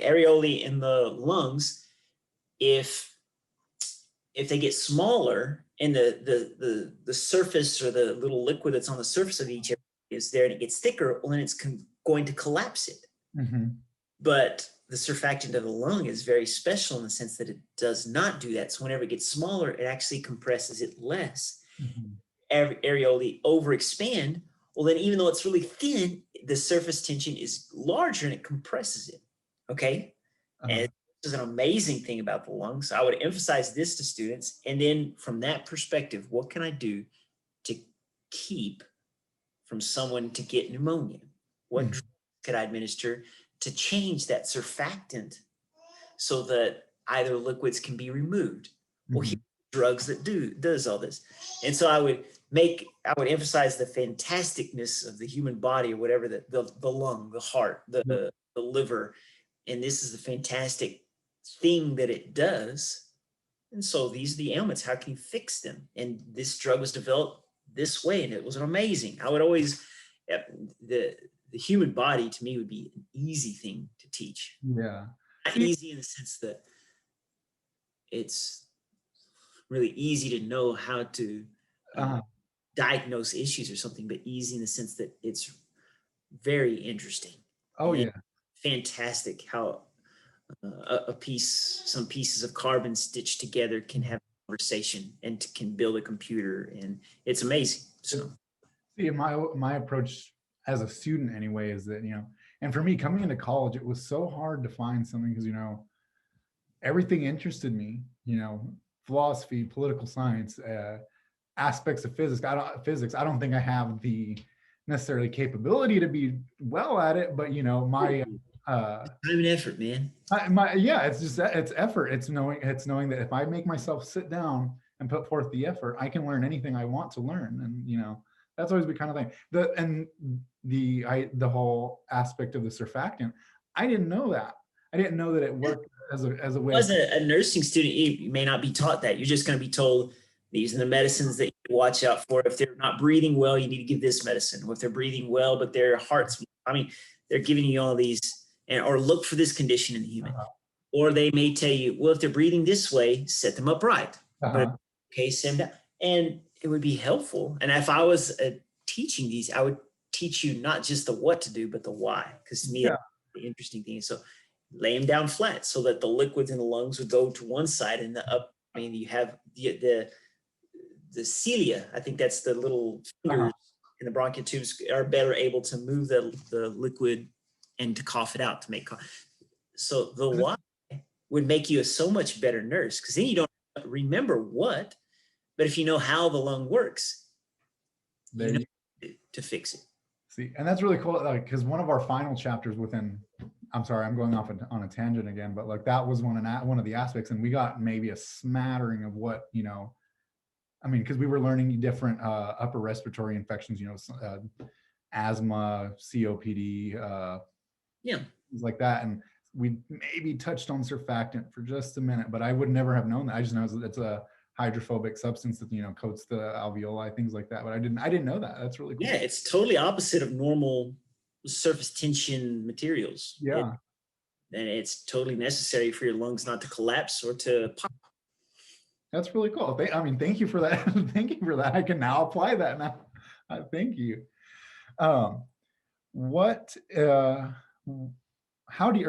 areolae in the lungs, if they get smaller and the surface or the little liquid that's on the surface of each area is there and it gets thicker, well, then it's going to collapse it. But the surfactant of the lung is very special in the sense that it does not do that. So whenever it gets smaller, it actually compresses it less. Areolae overexpand. Well, then even though it's really thin, the surface tension is larger and it compresses it. Okay. And this is an amazing thing about the lungs. I would emphasize this to students. And then from that perspective, what can I do to keep from someone to get pneumonia? What drugs could I administer to change that surfactant so that either liquids can be removed? Well, here are drugs that does all this. And so I would emphasize the fantasticness of the human body, or whatever, the lung, the heart, the liver. And this is the fantastic thing that it does. And so these are the ailments. How can you fix them? And this drug was developed this way, and it was amazing. I would always, the human body to me would be an easy thing to teach. Not easy in the sense that it's really easy to know how to diagnose issues or something, but easy in the sense that it's very interesting. Fantastic how some pieces of carbon stitched together can have a conversation and can build a computer, and it's amazing. So see, my approach as a student anyway is that, you know, and for me coming into college, it was so hard to find something because, you know, everything interested me, you know, philosophy, political science, aspects of physics. I don't think I have the necessarily capability to be well at it, but you know, my time and effort, man. It's just that it's effort. It's knowing that if I make myself sit down and put forth the effort, I can learn anything I want to learn. And you know, that's always been kind of thing. The whole aspect of the surfactant, I didn't know that. I didn't know that it worked as a way. As a nursing student, you may not be taught that. You're just going to be told these are the medicines that you watch out for. If they're not breathing well, you need to give this medicine. Or if they're breathing well, but their heart's, I mean, they're giving you all these, or look for this condition in the human. Uh-huh. Or they may tell you, well, if they're breathing this way, set them up right. Uh-huh. But okay, send them down. And it would be helpful. And if I was teaching these, I would teach you not just the what to do, but the why. Because to me, Yeah. that's the interesting thing. So lay them down flat so that the liquids in the lungs would go to one side, and the up. I mean, you have the cilia. I think that's the little fingers in the bronchial tubes are better able to move the liquid and to cough it out to make cough. So the why would make you a so much better nurse, because then you don't remember what, but if you know how the lung works, There you know to fix it. See, and that's really cool, like, because one of our final chapters within, I'm sorry, I'm going off on a tangent again, but like that was one of the aspects, and we got maybe a smattering of what, you know, I mean, because we were learning different upper respiratory infections, you know, asthma, COPD, Yeah. things like that, and we maybe touched on surfactant for just a minute, but I would never have known that. I just know it's a hydrophobic substance that, you know, coats the alveoli, things like that. But I didn't know that. That's really cool. Yeah, it's totally opposite of normal surface tension materials. Yeah. And it's totally necessary for your lungs not to collapse or to pop. That's really cool. I mean, thank you for that. Thank you for that. I can now apply that now. Thank you. How do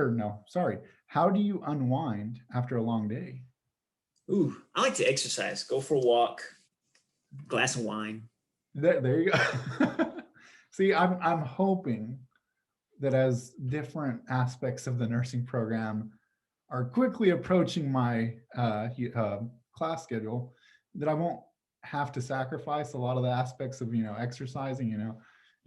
you unwind after a long day? Ooh, I like to exercise, go for a walk, glass of wine. There you go. See, I'm hoping that as different aspects of the nursing program are quickly approaching my class schedule, that I won't have to sacrifice a lot of the aspects of, you know, exercising. You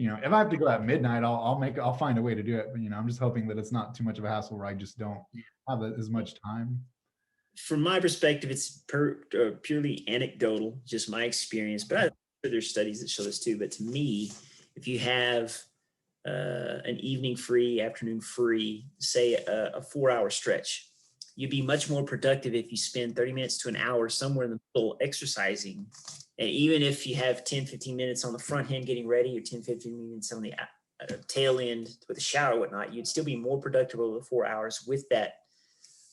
know, if I have to go at midnight, I'll find a way to do it. But, you know, I'm just hoping that it's not too much of a hassle where I just don't have as much time. From my perspective, it's purely anecdotal, just my experience, but I'm sure there's studies that show this too. But to me, if you have an evening free, afternoon free, say a 4-hour stretch, you'd be much more productive if you spend 30 minutes to an hour somewhere in the middle exercising. And even if you have 10, 15 minutes on the front end getting ready, or 10, 15 minutes on the tail end with a shower or whatnot, you'd still be more productive over the 4 hours with that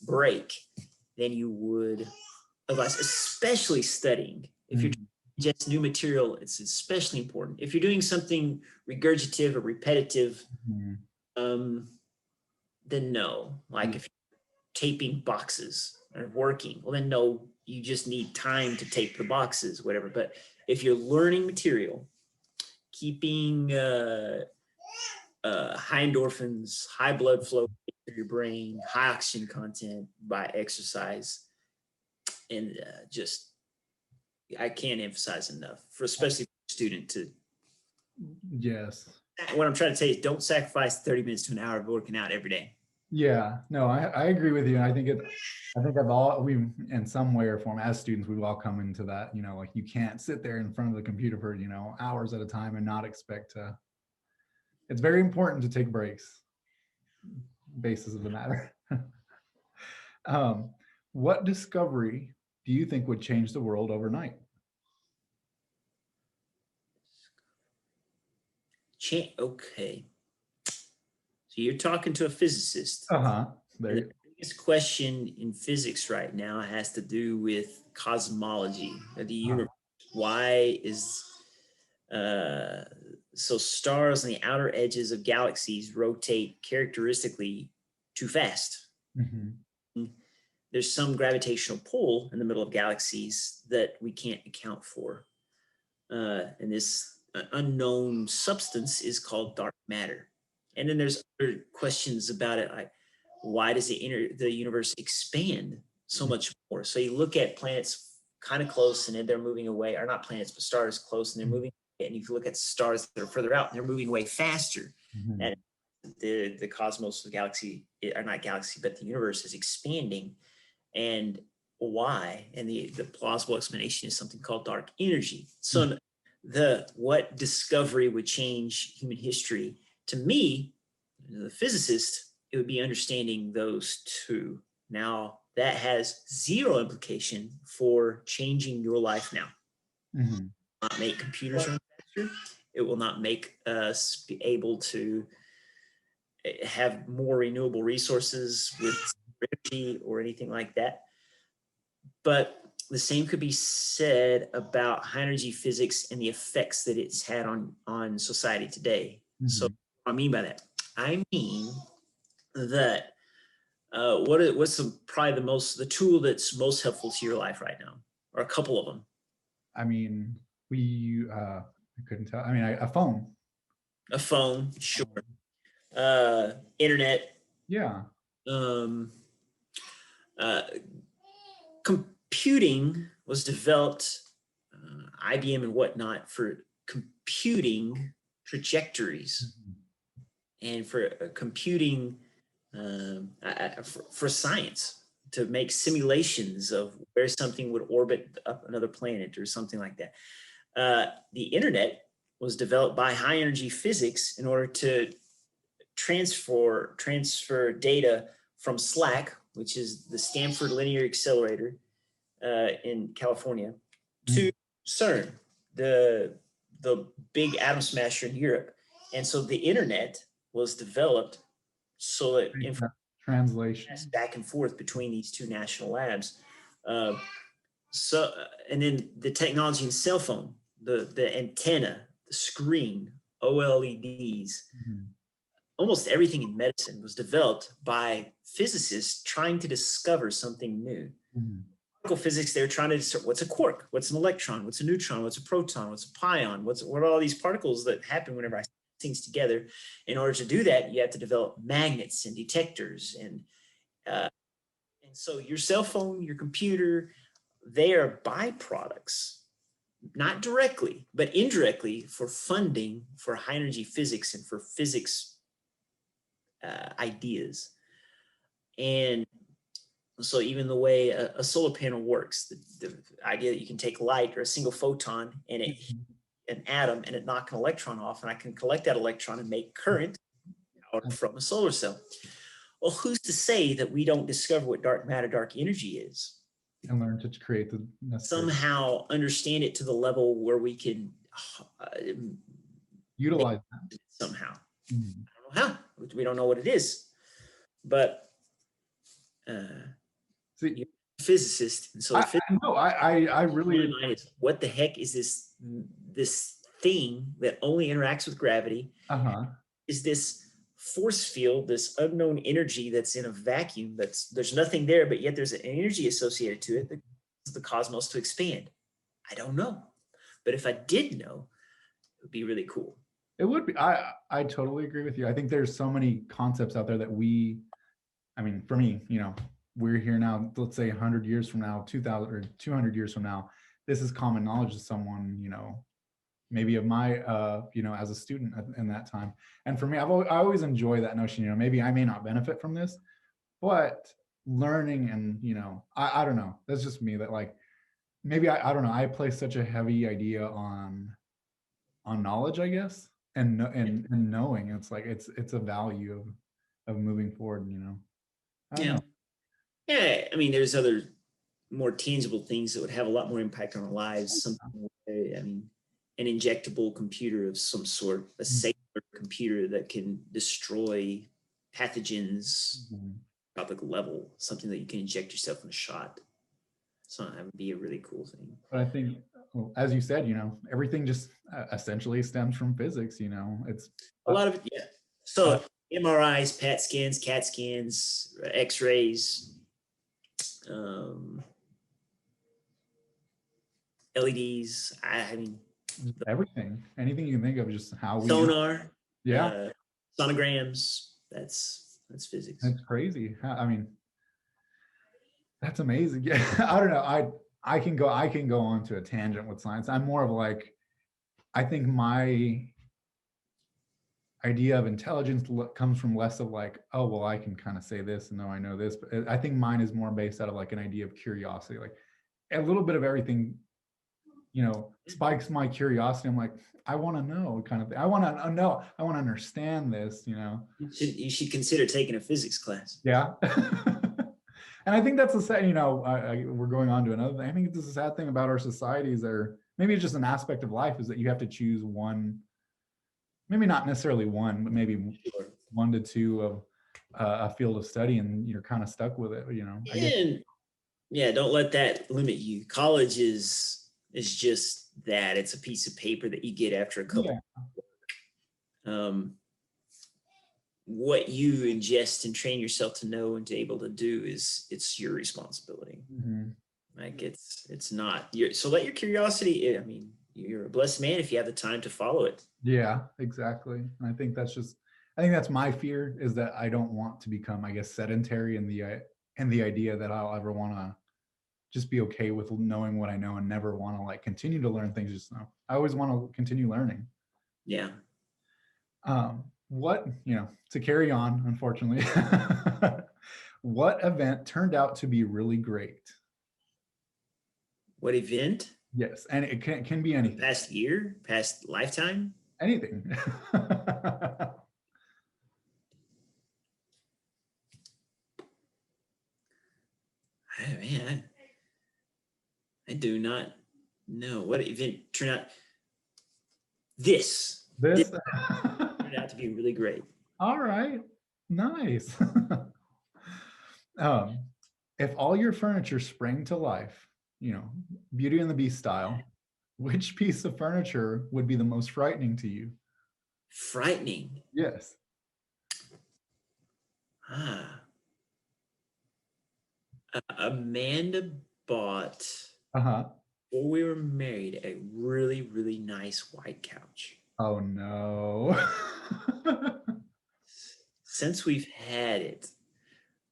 break than you would otherwise, especially studying. If you're just new material, it's especially important. If you're doing something regurgitative or repetitive, then no. Like if you're taping boxes or working, well then no, you just need time to tape the boxes, whatever. But if you're learning material, keeping high endorphins, high blood flow through your brain, high oxygen content by exercise, and just, I can't emphasize enough, for especially for a student to. Yes. What I'm trying to say is don't sacrifice 30 minutes to an hour of working out every day. Yeah, no, I agree with you. I think we in some way or form as students, we've all come into that, you know, like you can't sit there in front of the computer for, you know, hours at a time and not expect to. It's very important to take breaks. Basis of the matter. What discovery do you think would change the world overnight? Okay. So you're talking to a physicist. The biggest question in physics right now has to do with cosmology of the universe. Why is so stars on the outer edges of galaxies rotate characteristically too fast? There's some gravitational pull in the middle of galaxies that we can't account for. And this unknown substance is called dark matter. And then there's other questions about it, like why does the universe expand so much more? So you look at planets kind of close and then they're moving away, or not planets, but stars close and they're moving away. And if you look at stars that are further out, they're moving away faster. And the cosmos, the galaxy, or not galaxy, but the universe is expanding. And why? And the plausible explanation is something called dark energy. So what discovery would change human history? To me, the physicist, it would be understanding those two. Now, that has zero implication for changing your life now. Not make computers run faster. It will not make us be able to have more renewable resources with energy or anything like that. But the same could be said about high energy physics and the effects that it's had on society today. So what I mean by that, I mean that what's probably the tool that's most helpful to your life right now, or a couple of them? I mean, I couldn't tell. I mean, a phone. A phone, sure. Internet. Yeah. Computing was developed, IBM and whatnot, for computing trajectories and for computing for science, to make simulations of where something would orbit up another planet or something like that. The internet was developed by high energy physics in order to transfer data from SLAC, which is the Stanford Linear Accelerator in California, to CERN, the big atom smasher in Europe. And so the internet was developed so that information translation back and forth between these two national labs. And then the technology in cell phone, the antenna, the screen, OLEDs, almost everything in medicine was developed by physicists trying to discover something new. Particle physics, they're trying to discover what's a quark, what's an electron, what's a neutron, what's a proton, what's a pion, what are all these particles that happen whenever I put things together. In order to do that, you have to develop magnets and detectors, and so your cell phone, your computer, they are byproducts, not directly, but indirectly, for funding for high energy physics and for physics ideas. And so even the way a solar panel works, the idea that you can take light or a single photon and it hit an atom and it knock an electron off, and I can collect that electron and make current out from a solar cell. Well, who's to say that we don't discover what dark matter, dark energy is, and learn to create the necessary, somehow understand it to the level where we can utilize it somehow. I don't know how. We don't know what it is, but See, you're a physicist, and so I really, what the heck is this thing that only interacts with gravity? Is this force field, this unknown energy that's in a vacuum, there's nothing there, but yet there's an energy associated to it that causes the cosmos to expand? I don't know, but if I did know, it would be really cool. It would be. I totally agree with you. I think there's so many concepts out there that I mean, for me, we're here now, let's say 100 years from now, 2000 or 200 years from now, this is common knowledge to someone, maybe of my, as a student in that time. And for me, I always enjoy that notion, maybe I may not benefit from this, but learning and, I don't know, that's just me, that like, maybe I don't know, I place such a heavy idea on knowledge, I guess, and knowing. It's like, it's a value of moving forward, I don't know. Yeah, I mean, there's other more tangible things that would have a lot more impact on our lives. Something, I mean, an injectable computer of some sort, a cellular computer that can destroy pathogens tropic level, something that you can inject yourself in a shot. So that would be a really cool thing. But I think, well, as you said, everything just essentially stems from physics. It's a lot of it, yeah. So MRIs, PET scans, CAT scans, X-rays, LEDs. I mean, everything, anything you can think of, just how we sonar, sonograms. That's physics. That's crazy. I mean, that's amazing. Yeah, I don't know. I can go on to a tangent with science. I'm more of like, I think my idea of intelligence comes from less of like, oh, well, I can kind of say this and know I know this, but I think mine is more based out of like an idea of curiosity, like a little bit of everything, spikes my curiosity. I'm like, I want to know, kind of thing. I want to know, I want to understand this, You should consider taking a physics class. Yeah. And I think that's a sad, we're going on to another thing. I think it's a sad thing about our societies, or maybe it's just an aspect of life, is that you have to choose one maybe not necessarily one, but maybe Sure. 1 to 2 of a field of study, and you're kind of stuck with it, I guess. And yeah, don't let that limit you. College is just that. It's a piece of paper that you get after a couple. Yeah. What you ingest and train yourself to know and to able to do it's your responsibility. Mhm. Like it's not your, so let your curiosity, I mean, you're a blessed man if you have the time to follow it. Yeah, exactly. And I think that's my fear, is that I don't want to become, I guess, sedentary in the idea that I'll ever want to just be okay with knowing what I know and never want to like continue to learn things. Just know I always want to continue learning. Yeah. What, to carry on, unfortunately, what event turned out to be really great? What event? Yes, and it can be anything. Past year, past lifetime? Anything. Man, I do not know what event turned out. This This. turned out to be really great. All right, nice. If all your furniture sprang to life, Beauty and the Beast style, which piece of furniture would be the most frightening to you? Frightening. Yes. Amanda bought, Uh-huh. before we were married, a really, really nice white couch. Oh no. Since we've had it,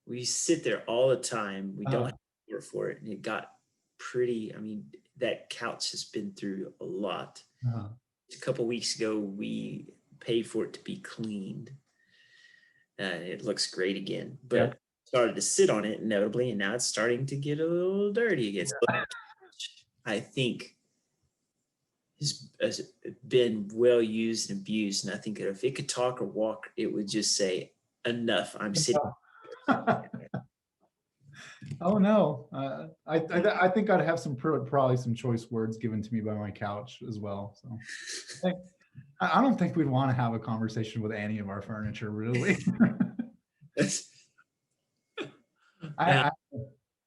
we sit there all the time. We don't Uh-huh. have to work for it. And it got pretty, I mean, that couch has been through a lot. Uh-huh. A couple weeks ago, we paid for it to be cleaned. It looks great again, but Yeah. started to sit on it inevitably, and now it's starting to get a little dirty again. So I think has been well used and abused, and I think that if it could talk or walk, it would just say, "Enough! I'm sitting." Oh no. I think I'd have probably some choice words given to me by my couch as well. So I don't think we'd want to have a conversation with any of our furniture, really.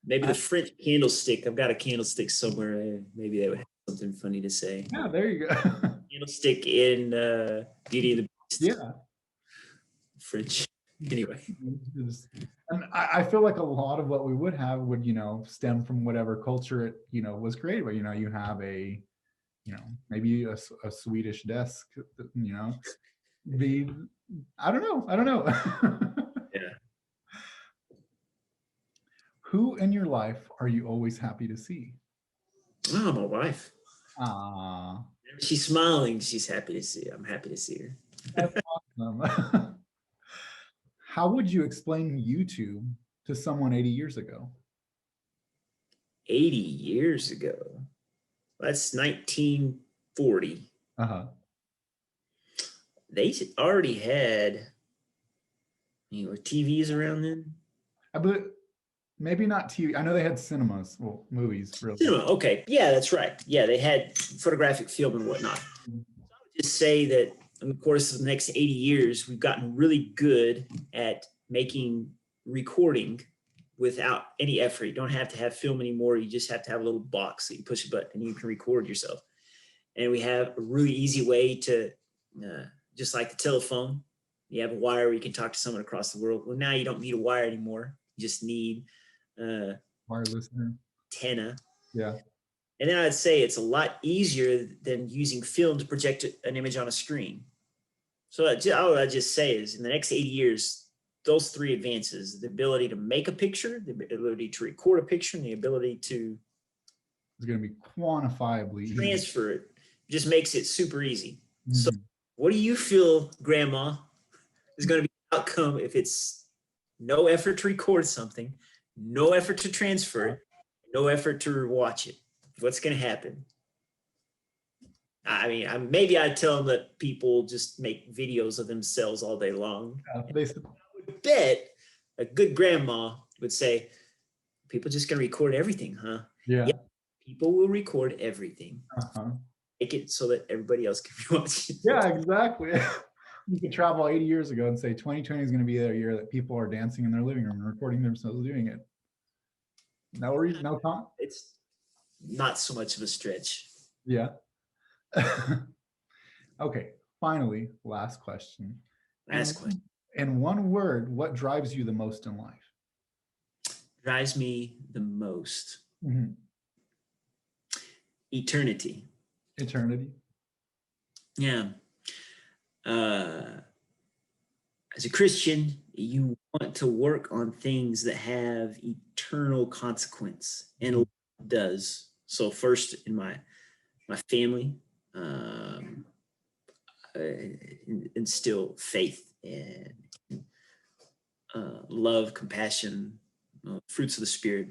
Maybe the French candlestick. I've got a candlestick somewhere. Maybe they would have something funny to say. Yeah, there you go. Candlestick in Beauty and the Beast. Yeah. French. Anyway. And I feel like a lot of what we would have would, stem from whatever culture it, was created. But, you have a, maybe a Swedish desk, I don't know. Yeah. Who in your life are you always happy to see? Oh, my wife. Ah, She's smiling. She's happy to see. I'm happy to see her. that's awesome. How would you explain YouTube to someone 80 years ago? 80 years ago. That's 1940. Uh-huh. They already had, TVs around then. But maybe not TV. I know they had cinemas, well, movies. Really. Cinema. Okay. Yeah, that's right. Yeah, they had photographic film and whatnot. So I would just say that in the course of the next 80 years, we've gotten really good at making recording without any effort. You don't have to have film anymore. You just have to have a little box that you push a button and you can record yourself. And we have a really easy way to, just like the telephone, you have a wire where you can talk to someone across the world. Well, now you don't need a wire anymore. You just need wireless antenna. Yeah. And then I'd say it's a lot easier than using film to project an image on a screen. So all I'd just say is in the next 80 years, those three advances, the ability to make a picture, the ability to record a picture, and the ability to it's going to be quantifiably transfer it, just makes it super easy. Mm-hmm. So what do you feel, Grandma, is going to be the outcome if it's no effort to record something, no effort to transfer it, no effort to watch it? What's going to happen? I mean, maybe I'd tell them that people just make videos of themselves all day long. I would bet a good grandma would say, people just going to record everything, huh? Yeah. People will record everything. Uh-huh. make it so that everybody else can be watching. Yeah, exactly. You could travel 80 years ago and say 2020 is going to be the year that people are dancing in their living room and recording themselves doing it. No reason, no con. It's not so much of a stretch. Yeah. Okay. Finally, last question. Last question. In one word, what drives you the most in life? Drives me the most. Mm-hmm. Eternity. Eternity. Yeah. As a Christian, you want to work on things that have eternal consequence, and it does. So first in my family, instill faith and love, compassion, fruits of the Spirit,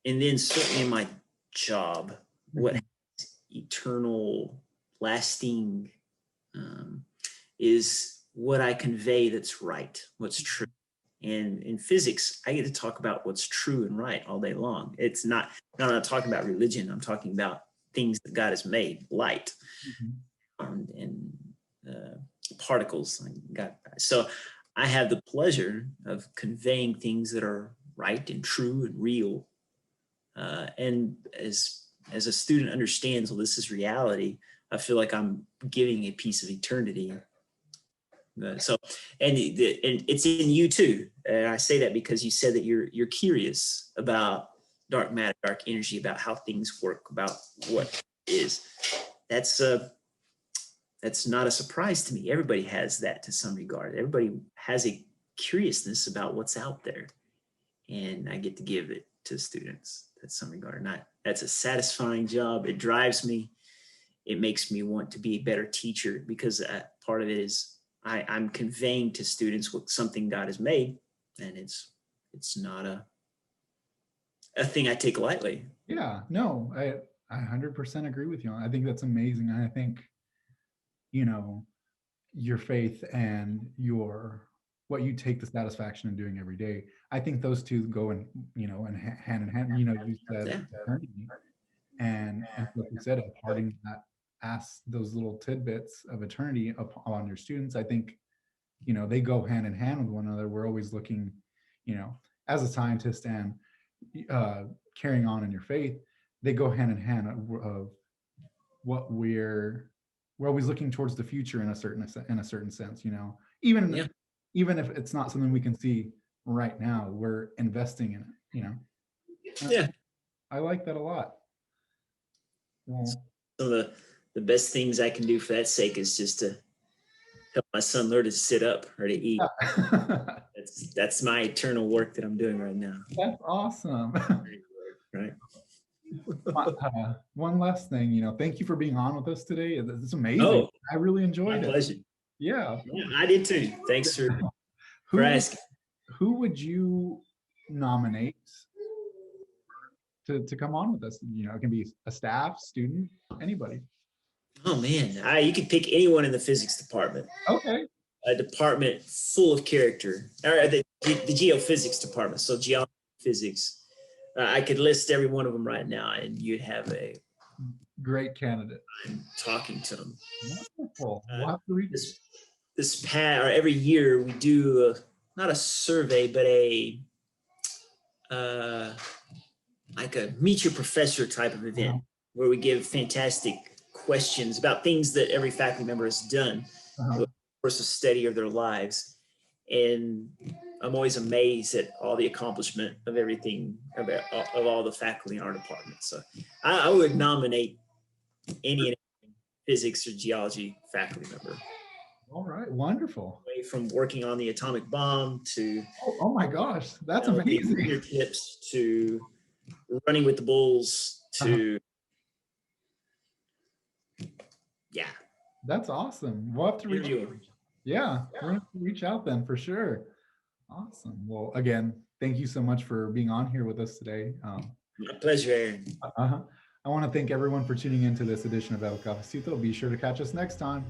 and then certainly in my job, what has eternal, lasting is what I convey that's right, what's true. And in physics, I get to talk about what's true and right all day long. It's not, I'm not talking about religion. I'm talking about things that God has made, light and particles. So I have the pleasure of conveying things that are right and true and real. And as a student understands, well, this is reality, I feel like I'm giving a piece of eternity. So, and it's in you too. And I say that because you said that you're curious about dark matter, dark energy, about how things work, about what is. That's not a surprise to me. Everybody has that to some regard. Everybody has a curiousness about what's out there, and I get to give it to students to some regard. That's a satisfying job. It drives me. It makes me want to be a better teacher because part of it is I'm conveying to students what something God has made, and it's not a thing I take lightly. Yeah, no, I 100% agree with you. I think that's amazing. And I think, your faith and what you take the satisfaction in doing every day. I think those two go in, hand in hand. You said eternity, and like you said, imparting that, ask those little tidbits of eternity upon your students. I think, they go hand in hand with one another. We're always looking, as a scientist and carrying on in your faith, they go hand in hand of what we're always looking towards the future in a certain sense, even if it's not something we can see right now, we're investing in it, Yeah. I like that a lot. Well, some of the best things I can do for that sake is just to help my son learn to sit up or to eat. Yeah. That's my eternal work that I'm doing right now. That's awesome. Right. One last thing, thank you for being on with us today. It's amazing. Oh, I really enjoyed my it. pleasure. Yeah. I did too. Thanks for asking. Who would you nominate to come on with us? It can be a staff, student, anybody. Oh man, you could pick anyone in the physics department. Okay. A department full of character, or the geophysics department. So geology, physics. I could list every one of them right now, and you'd have a great candidate. I'm talking to them. Wonderful. We'll have to read this or every year we do not a survey, but like a meet your professor type of event where we give fantastic questions about things that every faculty member has done over the course of study of their lives. And I'm always amazed at all the accomplishment of everything of all the faculty in our department. So I would nominate any physics or geology faculty member. All right, wonderful. Away from working on the atomic bomb to oh my gosh, that's amazing. Your tips to running with the bulls to yeah. That's awesome. We'll have to reach out. Yeah, we're gonna reach out then for sure. Awesome. Well, again, thank you so much for being on here with us today. My pleasure, Aaron. I want to thank everyone for tuning into this edition of El Cafecito. Be sure to catch us next time.